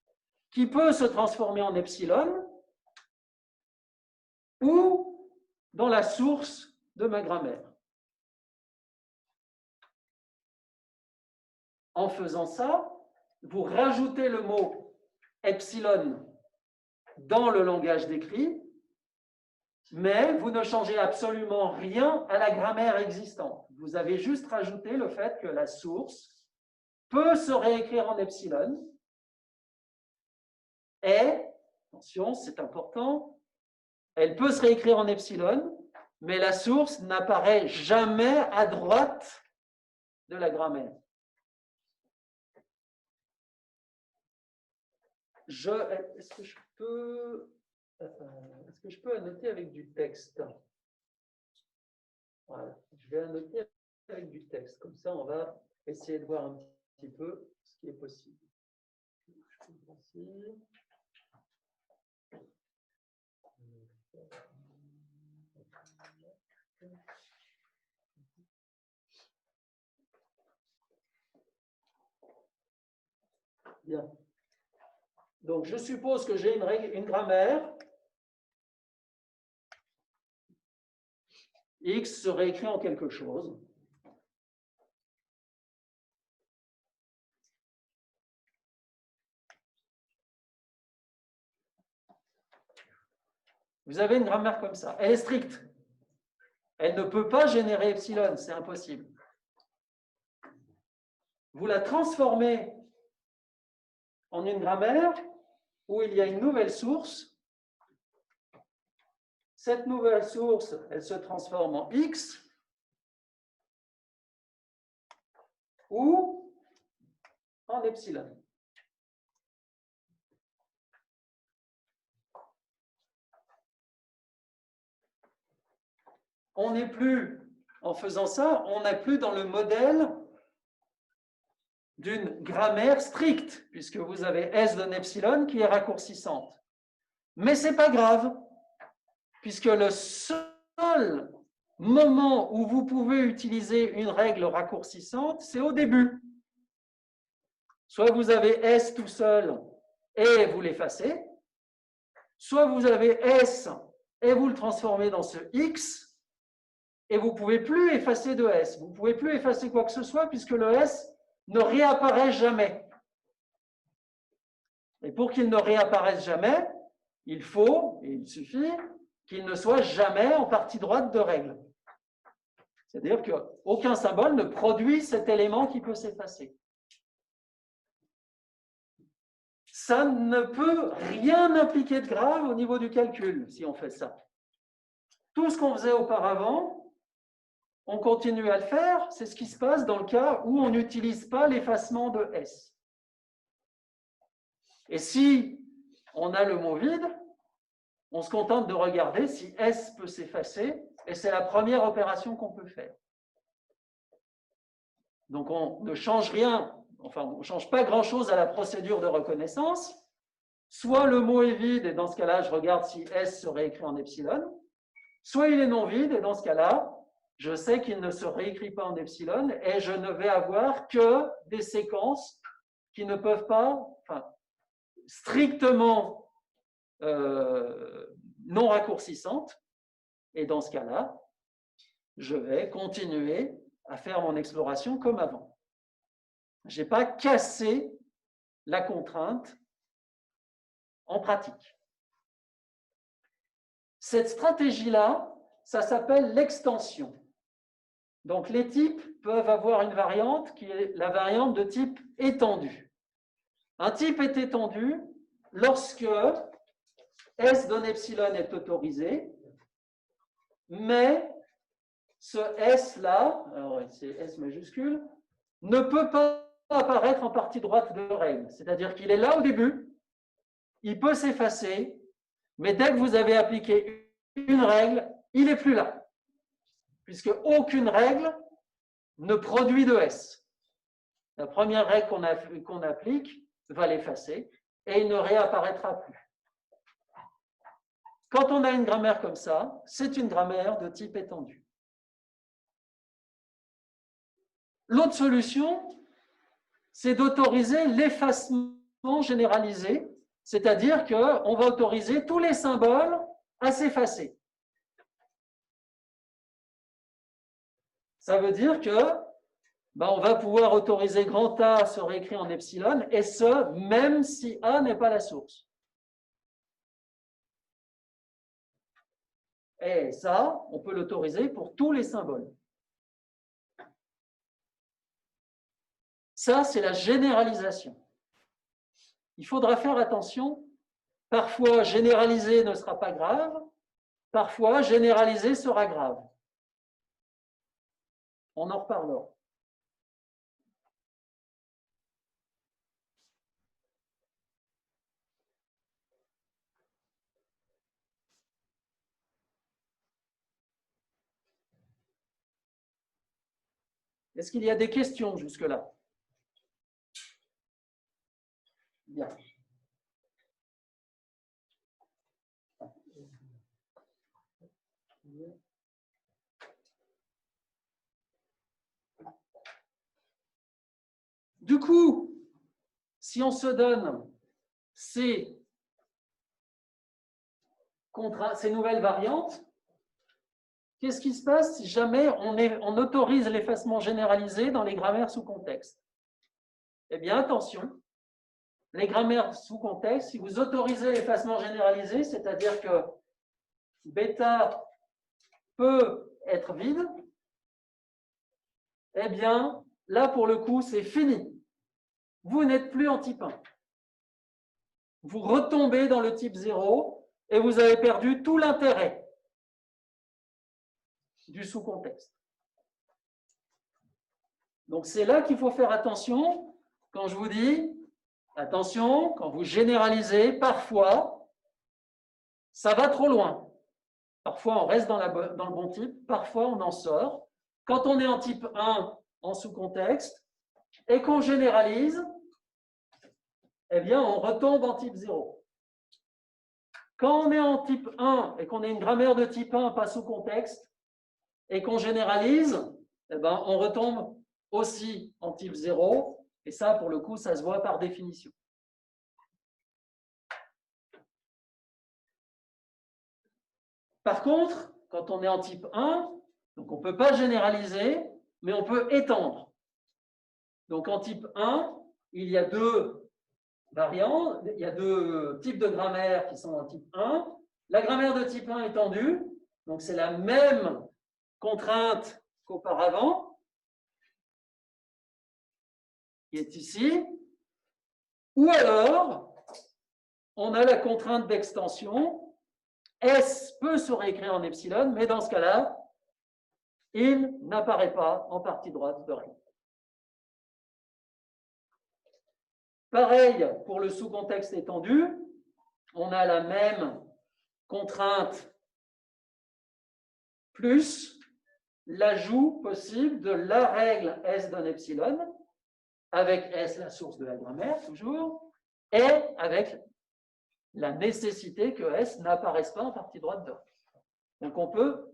qui peut se transformer en epsilon, ou dans la source de ma grammaire. En faisant ça, vous rajoutez le mot epsilon dans le langage décrit, mais vous ne changez absolument rien à la grammaire existante. Vous avez juste rajouté le fait que la source peut se réécrire en epsilon et, attention, c'est important, elle peut se réécrire en epsilon, mais la source n'apparaît jamais à droite de la grammaire. Est-ce que je peux Est-ce que je peux annoter avec du texte? Voilà, je vais annoter avec du texte. Comme ça, on va essayer de voir un petit peu ce qui est possible. Bien. Donc, je suppose que j'ai une grammaire. X serait écrit en quelque chose. Vous avez une grammaire comme ça. Elle est stricte. Elle ne peut pas générer epsilon, c'est impossible. Vous la transformez en une grammaire où il y a une nouvelle source. Cette nouvelle source, elle se transforme en X ou en epsilon. On n'est plus, en faisant ça, on n'est plus dans le modèle d'une grammaire stricte, puisque vous avez S d'un epsilon qui est raccourcissante. Mais ce n'est pas grave, puisque le seul moment où vous pouvez utiliser une règle raccourcissante, c'est au début. Soit vous avez S tout seul et vous l'effacez, soit vous avez S et vous le transformez dans ce X, et vous ne pouvez plus effacer de S. Vous ne pouvez plus effacer quoi que ce soit, puisque le S ne réapparaît jamais. Et pour qu'il ne réapparaisse jamais, il faut, et il suffit, qu'il ne soit jamais en partie droite de règle. C'est-à-dire qu'aucun symbole ne produit cet élément qui peut s'effacer. Ça ne peut rien impliquer de grave au niveau du calcul, si on fait ça. Tout ce qu'on faisait auparavant, on continue à le faire, c'est ce qui se passe dans le cas où on n'utilise pas l'effacement de S. Et si on a le mot vide, on se contente de regarder si S peut s'effacer, et c'est la première opération qu'on peut faire. Donc on ne change rien, enfin on ne change pas grand-chose à la procédure de reconnaissance. Soit le mot est vide, et dans ce cas-là, je regarde si S serait écrit en epsilon, soit il est non vide, et dans ce cas-là, je sais qu'il ne se réécrit pas en epsilon, et je ne vais avoir que des séquences qui ne peuvent pas, enfin, strictement non raccourcissantes, et dans ce cas-là, je vais continuer à faire mon exploration comme avant. Je n'ai pas cassé la contrainte en pratique. Cette stratégie-là, ça s'appelle l'extension. Donc, les types peuvent avoir une variante qui est la variante de type étendu. Un type est étendu lorsque S d'un epsilon est autorisé, mais ce S-là, alors c'est S majuscule, ne peut pas apparaître en partie droite de règle. C'est-à-dire qu'il est là au début, il peut s'effacer, mais dès que vous avez appliqué une règle, il n'est plus là, puisque aucune règle ne produit de S. La première règle qu'on applique va l'effacer et il ne réapparaîtra plus. Quand on a une grammaire comme ça, c'est une grammaire de type étendu. L'autre solution, c'est d'autoriser l'effacement généralisé, c'est-à-dire qu'on va autoriser tous les symboles à s'effacer. Ça veut dire que on va pouvoir autoriser grand A à se réécrire en epsilon, et ce, même si A n'est pas la source. Et ça, on peut l'autoriser pour tous les symboles. Ça, c'est la généralisation. Il faudra faire attention. Parfois, généraliser ne sera pas grave. Parfois, généraliser sera grave. On en reparlera. Est-ce qu'il y a des questions jusque-là? Bien. Du coup, si on se donne ces nouvelles variantes, qu'est-ce qui se passe si jamais on autorise l'effacement généralisé dans les grammaires sous contexte? Eh bien, attention, les grammaires sous contexte, si vous autorisez l'effacement généralisé, c'est-à-dire que bêta peut être vide, eh bien, là, pour le coup, c'est fini. Vous n'êtes plus en type 1. Vous retombez dans le type 0 et vous avez perdu tout l'intérêt du sous-contexte. Donc, c'est là qu'il faut faire attention quand je vous dis, attention, quand vous généralisez, parfois, ça va trop loin. Parfois, on reste dans le bon type, parfois, on en sort. Quand on est en type 1, en sous-contexte, et qu'on généralise, eh bien, on retombe en type 0. Quand on est en type 1 et qu'on a une grammaire de type 1, pas sous contexte, et qu'on généralise, eh ben, on retombe aussi en type 0. Et ça, pour le coup, ça se voit par définition. Par contre, quand on est en type 1, donc on ne peut pas généraliser, mais on peut étendre. Donc en type 1, il y a deux variantes, il y a deux types de grammaire qui sont en type 1. La grammaire de type 1 étendue, donc c'est la même contrainte qu'auparavant, qui est ici. Ou alors, on a la contrainte d'extension. S peut se réécrire en epsilon, mais dans ce cas-là, il n'apparaît pas en partie droite de règle. Pareil pour le sous-contexte étendu, on a la même contrainte plus l'ajout possible de la règle S d'un epsilon, avec S la source de la grammaire toujours, et avec la nécessité que S n'apparaisse pas en partie droite de règle. Donc on peut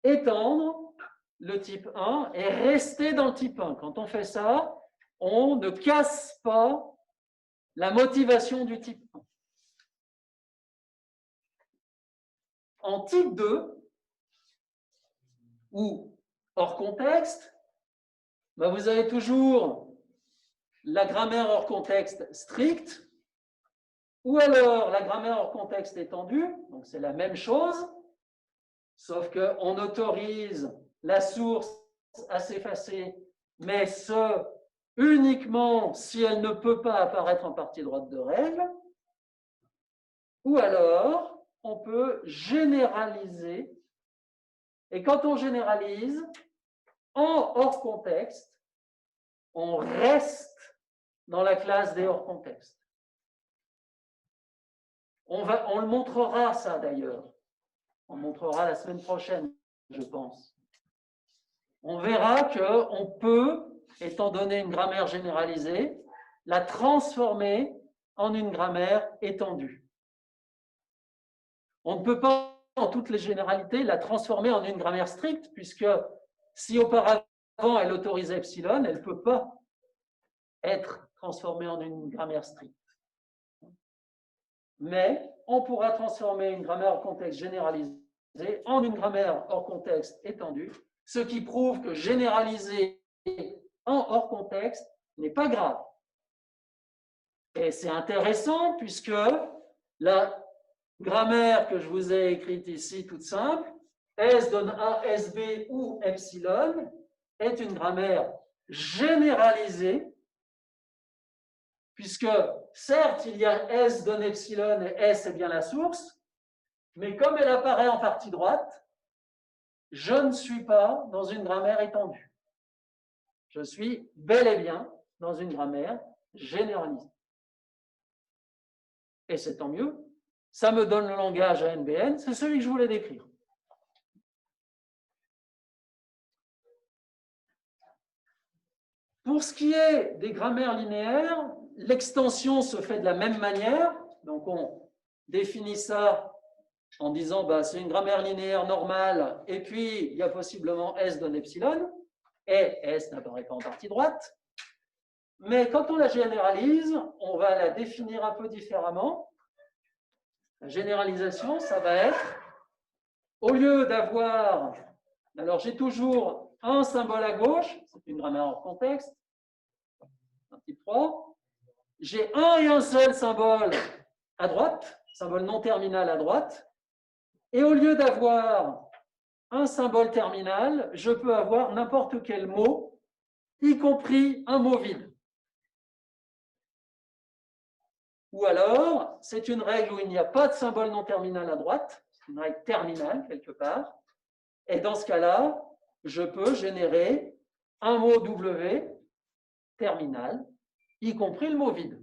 étendre le type 1 et rester dans le type 1. Quand on fait ça, on ne casse pas la motivation du type 1. En type 2, ou hors contexte, ben vous avez toujours la grammaire hors contexte stricte, ou alors la grammaire hors contexte étendue, donc c'est la même chose, sauf qu'on autorise la source à s'effacer, mais ce uniquement si elle ne peut pas apparaître en partie droite de règle, ou alors on peut généraliser, et quand on généralise, en hors contexte, on reste dans la classe des hors contexte. On le montrera ça d'ailleurs. On le montrera la semaine prochaine, je pense. On verra qu'on peut, étant donné une grammaire généralisée, la transformer en une grammaire étendue. On ne peut pas, en toutes les généralités, la transformer en une grammaire stricte, puisque si auparavant elle autorisait epsilon, elle ne peut pas être transformée en une grammaire stricte. Mais on pourra transformer une grammaire hors contexte généralisée en une grammaire hors contexte étendue, ce qui prouve que généraliser en hors contexte n'est pas grave. Et c'est intéressant puisque la grammaire que je vous ai écrite ici, toute simple, S donne A, SB ou epsilon, est une grammaire généralisée, puisque certes, il y a S donne epsilon et S est bien la source, mais comme elle apparaît en partie droite, je ne suis pas dans une grammaire étendue. Je suis bel et bien dans une grammaire généralisée. Et c'est tant mieux. Ça me donne le langage à NBN, c'est celui que je voulais décrire. Pour ce qui est des grammaires linéaires, l'extension se fait de la même manière. Donc, on définit ça en disant bah, c'est une grammaire linéaire normale, et puis il y a possiblement S donne epsilon, et S n'apparaît pas en partie droite. Mais quand on la généralise, on va la définir un peu différemment. La généralisation, ça va être, au lieu d'avoir, alors j'ai toujours un symbole à gauche, c'est une grammaire hors contexte, un type 3, j'ai un et un seul symbole à droite, symbole non terminal à droite, et au lieu d'avoir un symbole terminal, je peux avoir n'importe quel mot, y compris un mot vide. Ou alors, c'est une règle où il n'y a pas de symbole non terminal à droite, c'est une règle terminale quelque part, et dans ce cas-là, je peux générer un mot W terminal, y compris le mot vide.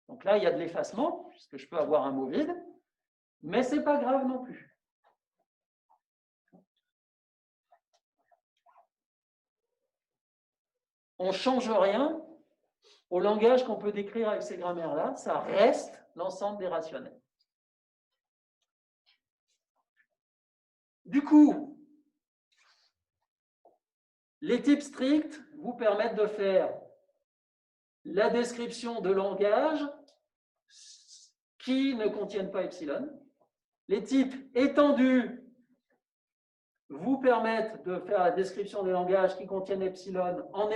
Donc là, il y a de l'effacement, puisque je peux avoir un mot vide, mais ce n'est pas grave non plus. On ne change rien au langage qu'on peut décrire avec ces grammaires-là, ça reste l'ensemble des rationnels. Du coup, les types stricts vous permettent de faire la description de langages qui ne contiennent pas epsilon. Les types étendus vous permettent de faire la description des langages qui contiennent epsilon en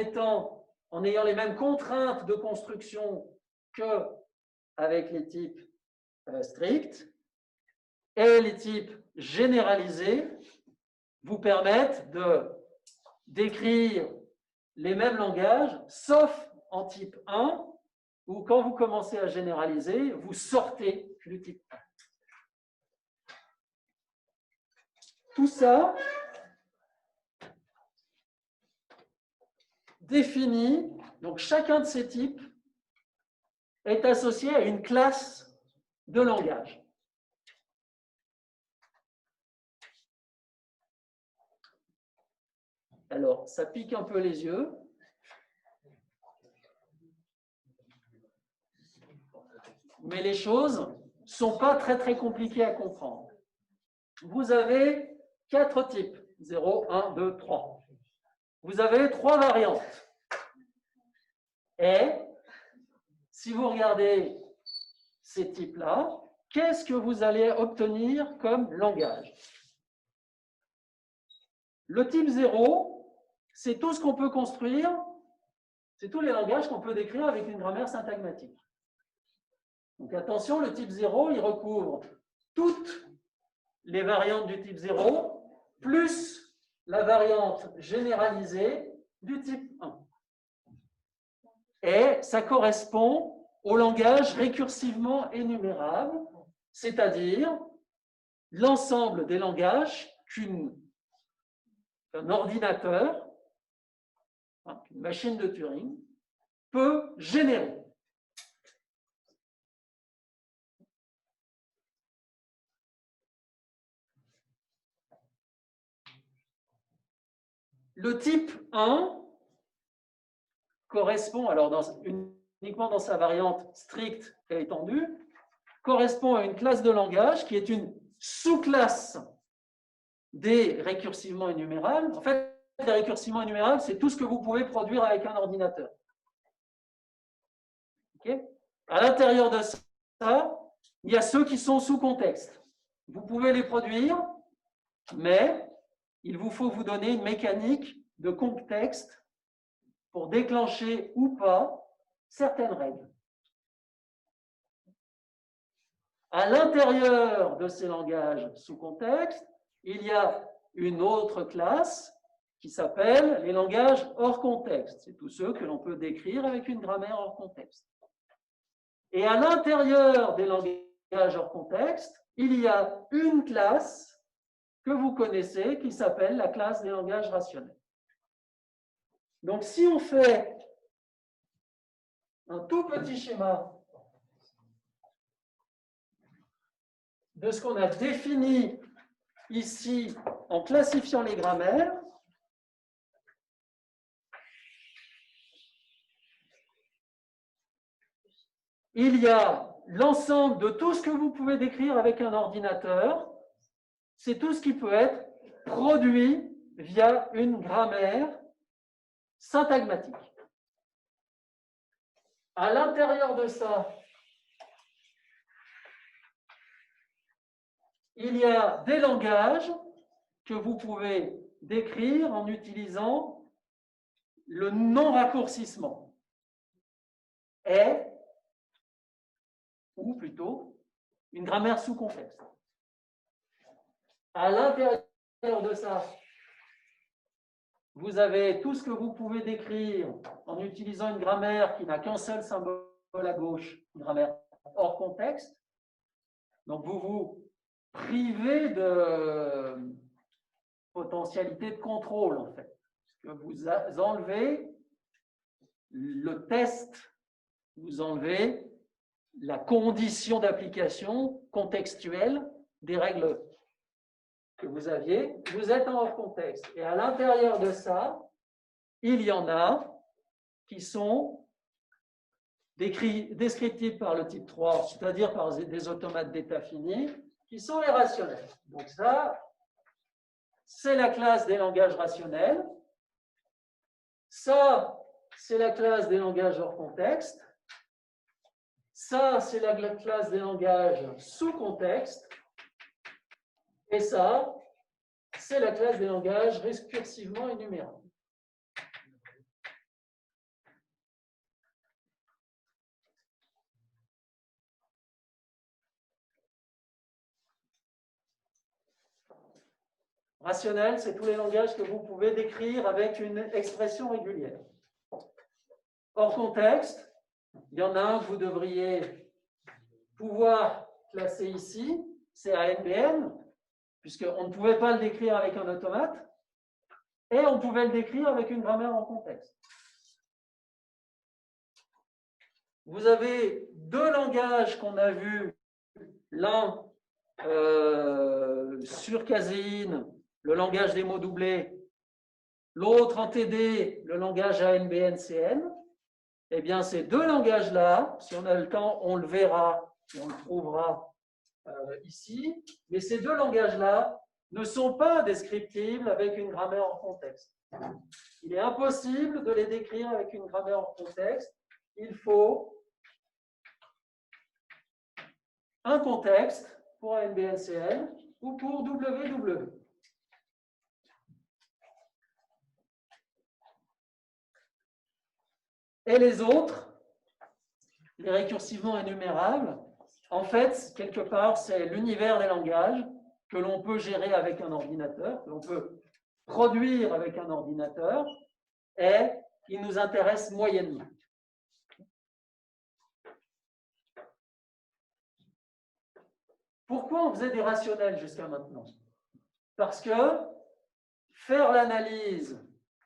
ayant les mêmes contraintes de construction qu'avec les types stricts. Et les types généralisés vous permettent de décrire les mêmes langages, sauf en type 1, où quand vous commencez à généraliser, vous sortez du type 1. Tout ça définit, donc chacun de ces types est associé à une classe de langage. Alors, ça pique un peu les yeux. Mais les choses ne sont pas très compliquées à comprendre. Vous avez 4 types, 0, 1, 2, 3. Vous avez 3 variantes. Et si vous regardez ces types-là, qu'est-ce que vous allez obtenir comme langage? Le type 0, c'est tout ce qu'on peut construire, c'est tous les langages qu'on peut décrire avec une grammaire syntagmatique. Donc attention, le type 0, il recouvre toutes les variantes du type 0, plus la variante généralisée du type 1. Et ça correspond au langage récursivement énumérable, c'est-à-dire l'ensemble des langages qu'un ordinateur, une machine de Turing, peut générer. Le type 1 correspond, alors uniquement dans sa variante stricte et étendue, correspond à une classe de langage qui est une sous-classe des récursivement énumérables. En fait, les récursivement énumérables, c'est tout ce que vous pouvez produire avec un ordinateur. Okay? À l'intérieur de ça, il y a ceux qui sont sous contexte. Vous pouvez les produire, mais il vous faut vous donner une mécanique de contexte pour déclencher ou pas certaines règles. À l'intérieur de ces langages sous contexte, il y a une autre classe qui s'appelle les langages hors contexte. C'est tous ceux que l'on peut décrire avec une grammaire hors contexte. Et à l'intérieur des langages hors contexte, il y a une classe que vous connaissez qui s'appelle la classe des langages rationnels. Donc, si on fait un tout petit schéma de ce qu'on a défini ici en classifiant les grammaires, il y a l'ensemble de tout ce que vous pouvez décrire avec un ordinateur. C'est tout ce qui peut être produit via une grammaire syntagmatique. À l'intérieur de ça, il y a des langages que vous pouvez décrire en utilisant le non-raccourcissement. Et, ou plutôt, une grammaire sous contexte. À l'intérieur de ça, vous avez tout ce que vous pouvez décrire en utilisant une grammaire qui n'a qu'un seul symbole à gauche, une grammaire hors contexte. Donc, vous vous privez de potentialité de contrôle, en fait. Parce que vous enlevez le test, vous enlevez la condition d'application contextuelle des règles que vous aviez, vous êtes en hors contexte. Et à l'intérieur de ça, il y en a qui sont descriptibles par le type 3, c'est-à-dire par des automates d'état fini, qui sont les rationnels. Donc ça, c'est la classe des langages rationnels. Ça, c'est la classe des langages hors contexte. Ça, c'est la classe des langages sous contexte. Et ça, c'est la classe des langages récursivement énumérables. Rationnel, c'est tous les langages que vous pouvez décrire avec une expression régulière. Hors contexte, il y en a un que vous devriez pouvoir classer ici, c'est ANBN, puisqu'on ne pouvait pas le décrire avec un automate, et on pouvait le décrire avec une grammaire en contexte. Vous avez deux langages qu'on a vus, l'un sur caséine, le langage des mots doublés, l'autre en TD, le langage ANBN-CN. Eh bien, ces deux langages-là, si on a le temps, on le verra et on le trouvera ici. Mais ces deux langages-là ne sont pas descriptibles avec une grammaire en contexte. Il est impossible de les décrire avec une grammaire en contexte. Il faut un contexte pour ANBN-CN ou pour WW. Et les autres, les récursivement énumérables, en fait, quelque part, c'est l'univers des langages que l'on peut gérer avec un ordinateur, que l'on peut produire avec un ordinateur, et qui nous intéresse moyennement. Pourquoi on faisait des rationnels jusqu'à maintenant? Parce que faire l'analyse,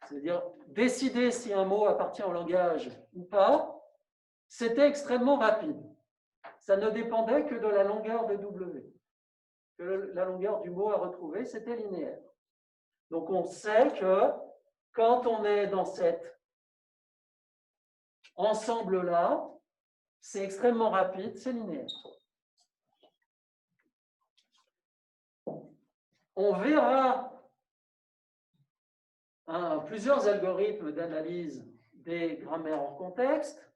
c'est-à-dire décider si un mot appartient au langage ou pas, c'était extrêmement rapide. Ça ne dépendait que de la longueur de W. Que la longueur du mot à retrouver, c'était linéaire. Donc on sait que quand on est dans cet ensemble-là, c'est extrêmement rapide, c'est linéaire. On verra plusieurs algorithmes d'analyse des grammaires en contexte.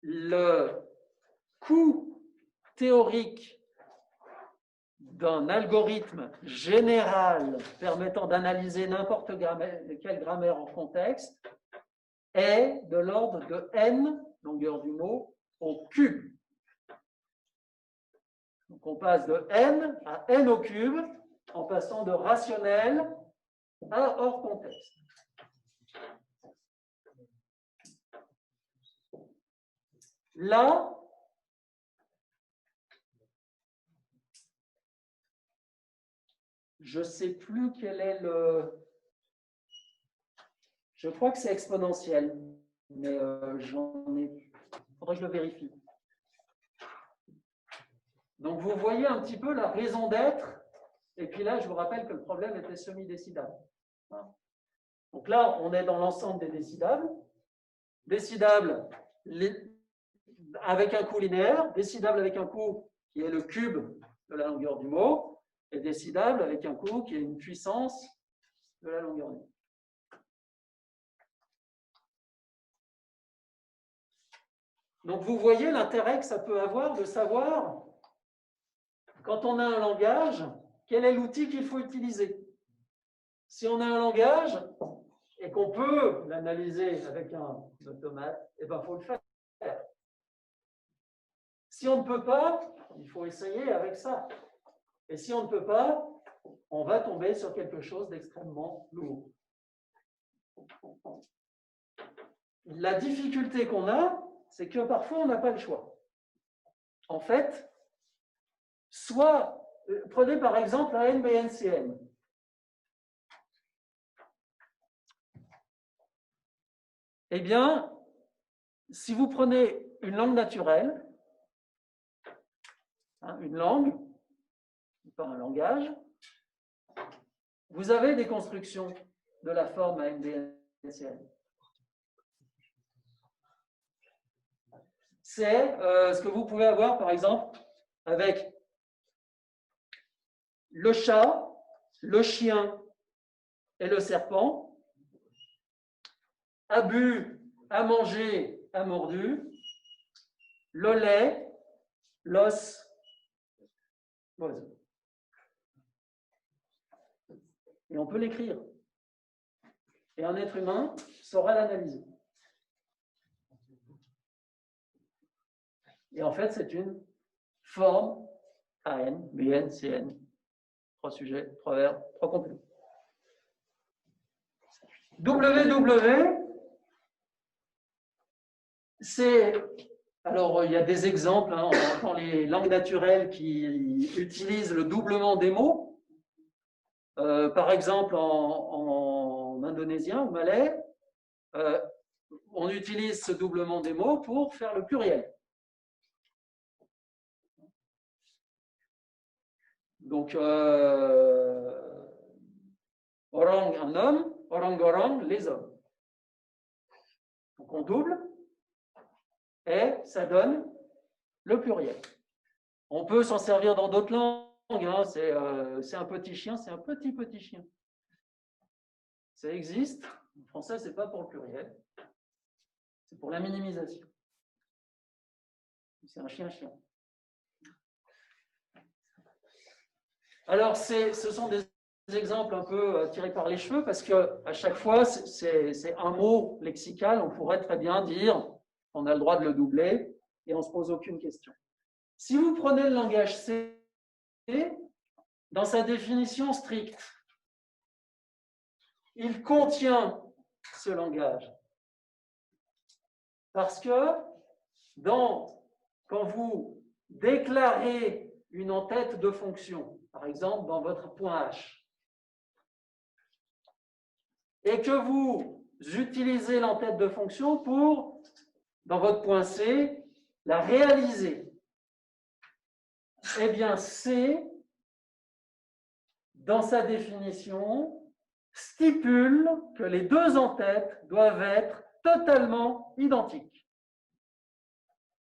Le coût théorique d'un algorithme général permettant d'analyser n'importe quelle grammaire en contexte est de l'ordre de n, longueur du mot, au cube. Donc on passe de n à n au cube en passant de rationnel à hors contexte. Là, je ne sais plus quel est le... Je crois que c'est exponentiel, mais j'en ai... Il faudrait que je le vérifie. Donc, vous voyez un petit peu la raison d'être. Et puis là, je vous rappelle que le problème était semi-décidable. Donc là, on est dans l'ensemble des décidables. décidable avec un coût linéaire, décidable avec un coût qui est le cube de la longueur du mot, et décidable avec un coût qui est une puissance de la longueur du mot. Donc vous voyez l'intérêt que ça peut avoir de savoir, quand on a un langage, quel est l'outil qu'il faut utiliser. Si on a un langage et qu'on peut l'analyser avec un automate, eh ben, faut le faire. Si on ne peut pas, il faut essayer avec ça. Et si on ne peut pas, on va tomber sur quelque chose d'extrêmement lourd. La difficulté qu'on a, c'est que parfois on n'a pas le choix. En fait, soit, prenez par exemple la NBNCN. Eh bien, si vous prenez une langue naturelle, une langue, pas un langage, vous avez des constructions de la forme à NBNCN. C'est ce que vous pouvez avoir, par exemple, avec le chat, le chien et le serpent, a bu, a mangé, a mordu, le lait, l'os, l'oiseau. Et on peut l'écrire. Et un être humain saura l'analyser. Et en fait, c'est une forme AN, BN, CN. 3 sujets, 3 verbes, 3 compléments. WW, c'est... Alors, il y a des exemples dans les langues naturelles qui utilisent le doublement des mots. Par exemple, en indonésien ou malais, on utilise ce doublement des mots pour faire le pluriel. Donc, orang, un homme, orang-orang, les hommes. Donc, on double et ça donne le pluriel. On peut s'en servir dans d'autres langues. Hein. C'est un petit chien, c'est un petit chien. Ça existe. En français, ce n'est pas pour le pluriel. C'est pour la minimisation. C'est un chien-chien. Alors, ce sont des exemples un peu tirés par les cheveux parce qu'à chaque fois, c'est un mot lexical. On pourrait très bien dire qu'on a le droit de le doubler et on ne se pose aucune question. Si vous prenez le langage C, dans sa définition stricte, il contient ce langage. Parce que quand vous déclarez une entête de fonction, par exemple dans votre point H, et que vous utilisez l'entête de fonction pour, dans votre point C, la réaliser, eh bien C, dans sa définition, stipule que les deux entêtes doivent être totalement identiques.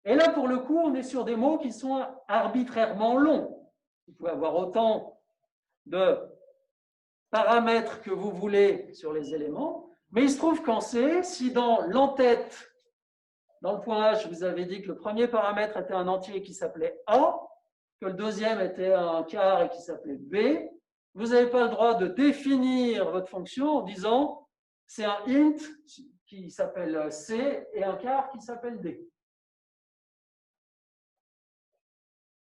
Et là, pour le coup, on est sur des mots qui sont arbitrairement longs. Vous pouvez avoir autant de paramètres que vous voulez sur les éléments, mais il se trouve qu'en C, si dans l'entête, dans le point H, vous avez dit que le premier paramètre était un entier qui s'appelait A, que le deuxième était un quart et qui s'appelait B, vous n'avez pas le droit de définir votre fonction en disant c'est un int qui s'appelle C et un quart qui s'appelle D.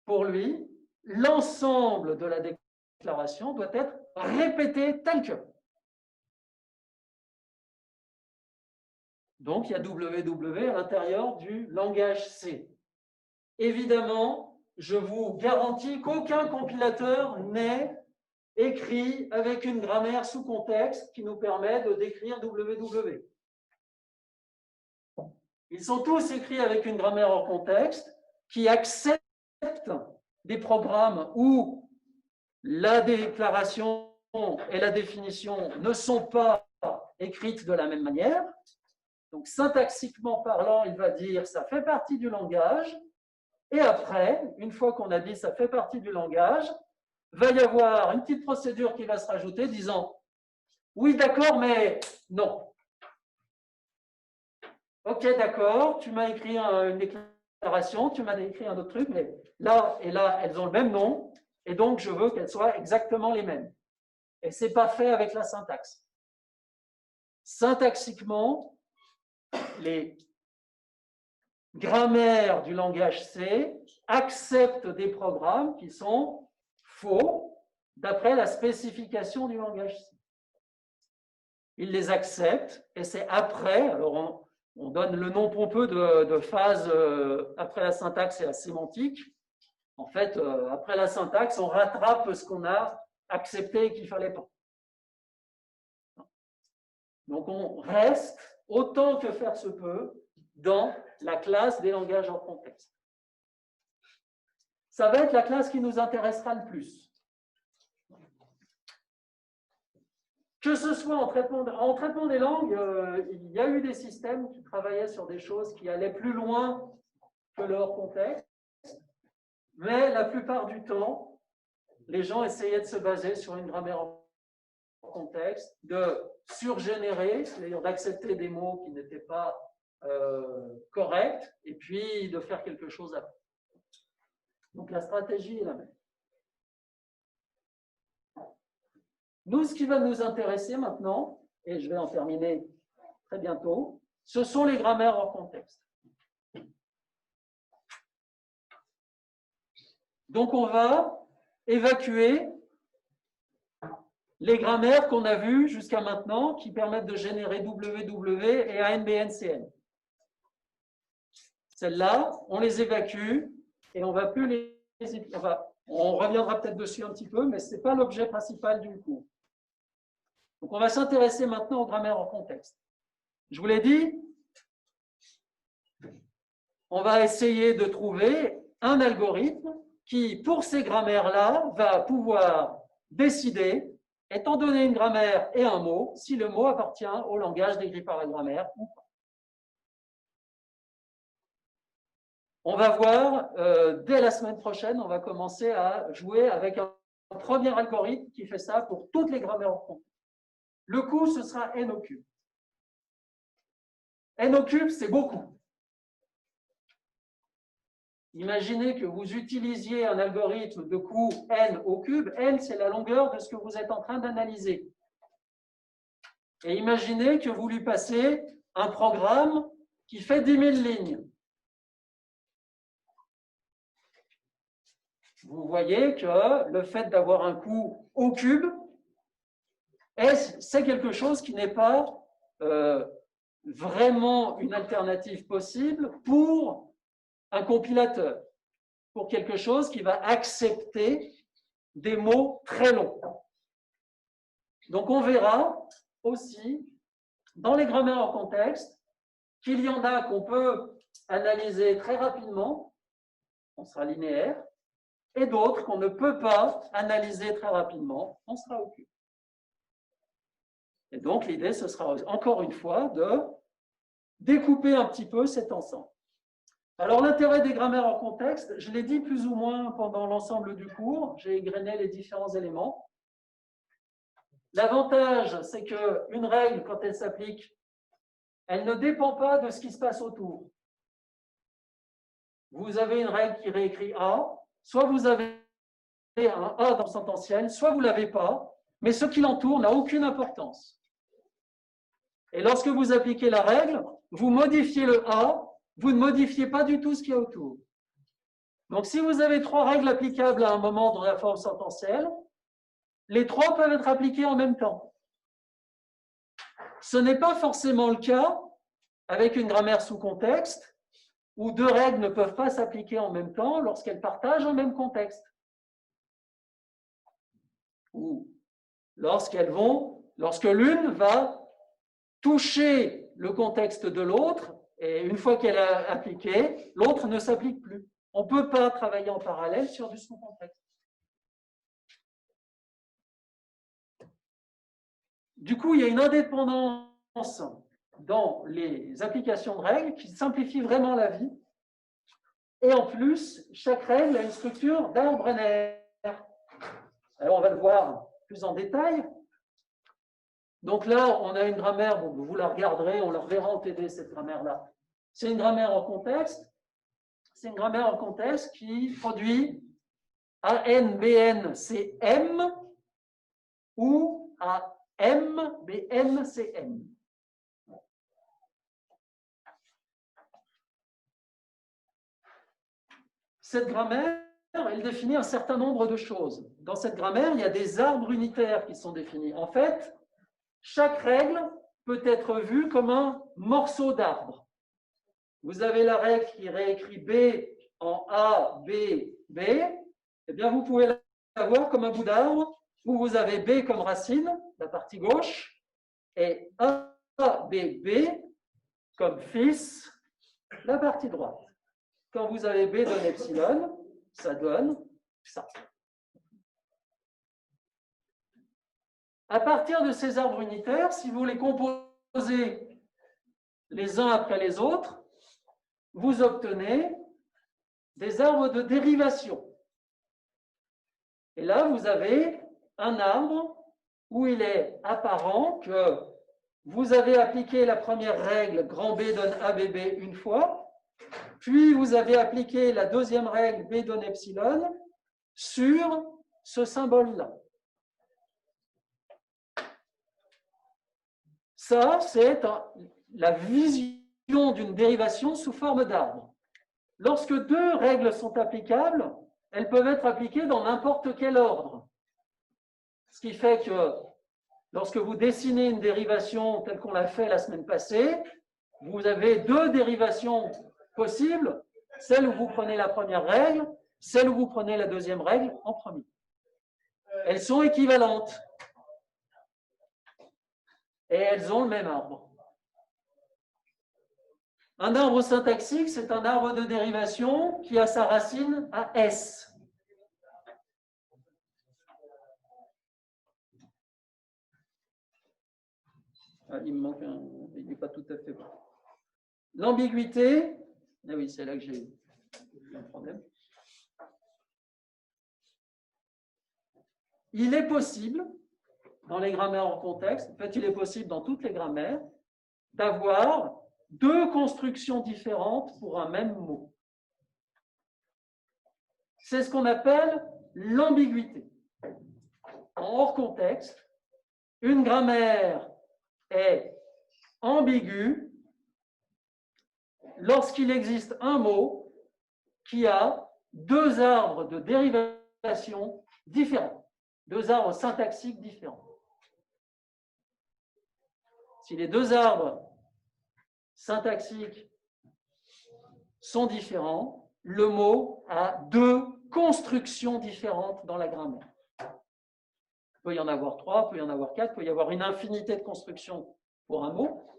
Pour lui, l'ensemble de la déclaration doit être répété tel que. Donc, il y a WW à l'intérieur du langage C. Évidemment, je vous garantis qu'aucun compilateur n'est écrit avec une grammaire sous contexte qui nous permet de décrire WW. Ils sont tous écrits avec une grammaire hors contexte qui accepte des programmes où la déclaration et la définition ne sont pas écrites de la même manière. Donc, syntaxiquement parlant, il va dire ça fait partie du langage. Et après, une fois qu'on a dit ça fait partie du langage, va y avoir une petite procédure qui va se rajouter disant oui, d'accord, mais non. Ok, d'accord, tu m'as écrit une déclaration, tu m'as écrit un autre truc, mais là et là, elles ont le même nom, et donc je veux qu'elles soient exactement les mêmes. Et ce n'est pas fait avec la syntaxe. Syntaxiquement, les grammaires du langage C acceptent des programmes qui sont faux d'après la spécification du langage C. Ils les acceptent et c'est après, alors on donne le nom pompeux de phase après la syntaxe et la sémantique. En fait, après la syntaxe, on rattrape ce qu'on a accepté et qu'il ne fallait pas. Donc on reste, autant que faire se peut, dans la classe des langages hors contexte. Ça va être la classe qui nous intéressera le plus. Que ce soit en traitement des langues, il y a eu des systèmes qui travaillaient sur des choses qui allaient plus loin que le hors contexte, mais la plupart du temps, les gens essayaient de se baser sur une grammaire hors contexte, de surgénérer, c'est-à-dire d'accepter des mots qui n'étaient pas corrects, et puis de faire quelque chose après. Donc la stratégie est la même. Nous, ce qui va nous intéresser maintenant, et je vais en terminer très bientôt, ce sont les grammaires hors contexte. Donc on va évacuer les grammaires qu'on a vues jusqu'à maintenant qui permettent de générer WW et ANBNCN. Celles-là, on les évacue et on ne va plus les on reviendra peut-être dessus un petit peu, mais ce n'est pas l'objet principal du cours. Donc on va s'intéresser maintenant aux grammaires hors contexte. Je vous l'ai dit, on va essayer de trouver un algorithme qui, pour ces grammaires-là, va pouvoir décider, étant donné une grammaire et un mot, si le mot appartient au langage décrit par la grammaire ou pas. On va voir, dès la semaine prochaine, on va commencer à jouer avec un premier algorithme qui fait ça pour toutes les grammaires hors contexte. Le coût, ce sera n au cube. N au cube, c'est beaucoup. Imaginez que vous utilisiez un algorithme de coût n au cube. N, c'est la longueur de ce que vous êtes en train d'analyser. Et imaginez que vous lui passez un programme qui fait 10 000 lignes. Vous voyez que le fait d'avoir un coût au cube, c'est quelque chose qui n'est pas vraiment une alternative possible pour un compilateur, pour quelque chose qui va accepter des mots très longs. Donc on verra aussi dans les grammaires hors contexte qu'il y en a qu'on peut analyser très rapidement, on sera linéaire, et d'autres qu'on ne peut pas analyser très rapidement, on sera au cube. Et donc l'idée, ce sera encore une fois de découper un petit peu cet ensemble. Alors l'intérêt des grammaires hors contexte, je l'ai dit plus ou moins pendant l'ensemble du cours, j'ai égrené les différents éléments. L'avantage, c'est qu'une règle, quand elle s'applique, elle ne dépend pas de ce qui se passe autour. Vous avez une règle qui réécrit A, soit vous avez un A dans le sententiel, soit vous ne l'avez pas, mais ce qui l'entoure n'a aucune importance. Et lorsque vous appliquez la règle, vous modifiez le A, vous ne modifiez pas du tout ce qu'il y a autour. Donc si vous avez 3 règles applicables à un moment dans la forme sententielle, les 3 peuvent être appliquées en même temps. Ce n'est pas forcément le cas avec une grammaire sous contexte, où 2 règles ne peuvent pas s'appliquer en même temps lorsqu'elles partagent un même contexte. Ou lorsque l'une va toucher le contexte de l'autre, et une fois qu'elle a appliqué, l'autre ne s'applique plus. On ne peut pas travailler en parallèle sur du sous-contexte. Du coup, il y a une indépendance dans les applications de règles qui simplifient vraiment la vie. Et en plus, chaque règle a une structure d'arbre binaire. Alors, on va le voir plus en détail. Donc là, on a une grammaire, bon, vous la regarderez, on la reverra en TD, cette grammaire-là. C'est une grammaire en contexte. C'est une grammaire en contexte qui produit AN, BN, CM ou AM, BN, CM. Cette grammaire, elle définit un certain nombre de choses. Dans cette grammaire, il y a des arbres unitaires qui sont définis. En fait, chaque règle peut être vue comme un morceau d'arbre. Vous avez la règle qui réécrit B en A, B, B. Eh bien, vous pouvez la voir comme un bout d'arbre où vous avez B comme racine, la partie gauche, et A, B, B comme fils, la partie droite. Quand vous avez B donne epsilon, ça donne ça. À partir de ces arbres unitaires, si vous les composez les uns après les autres, vous obtenez des arbres de dérivation. Et là, vous avez un arbre où il est apparent que vous avez appliqué la première règle, grand B donne ABB une fois, puis vous avez appliqué la deuxième règle, B donne epsilon, sur ce symbole-là. Ça, c'est la vision d'une dérivation sous forme d'arbre. Lorsque deux règles sont applicables, elles peuvent être appliquées dans n'importe quel ordre. Ce qui fait que lorsque vous dessinez une dérivation telle qu'on l'a fait la semaine passée, vous avez deux dérivations possibles, celle où vous prenez la première règle, celle où vous prenez la deuxième règle en premier. Elles sont équivalentes. Et elles ont le même arbre. Un arbre syntaxique, c'est un arbre de dérivation qui a sa racine à S. Ah, il me manque un, il n'est pas tout à fait bon. L'ambiguïté, ah oui, c'est là que j'ai un problème. Il est possible, dans les grammaires en contexte, en fait, il est possible dans toutes les grammaires, d'avoir deux constructions différentes pour un même mot. C'est ce qu'on appelle l'ambiguïté. En hors contexte, une grammaire est ambiguë lorsqu'il existe un mot qui a deux arbres de dérivation différents, deux arbres syntaxiques différents. Si les deux arbres syntaxiques sont différents, le mot a deux constructions différentes dans la grammaire. Il peut y en avoir trois, il peut y en avoir quatre, il peut y avoir une infinité de constructions pour un mot.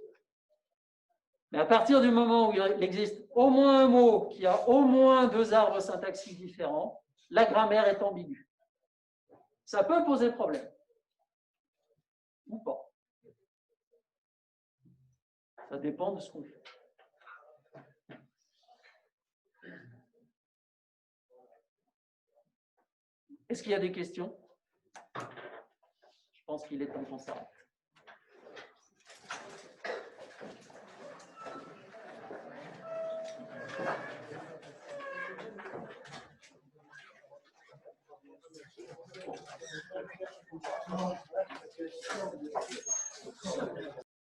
Mais à partir du moment où il existe au moins un mot qui a au moins deux arbres syntaxiques différents, la grammaire est ambiguë. Ça peut poser problème. Ou pas. Ça dépend de ce qu'on fait. Est-ce qu'il y a des questions? Je pense qu'il est temps qu'on s'arrête.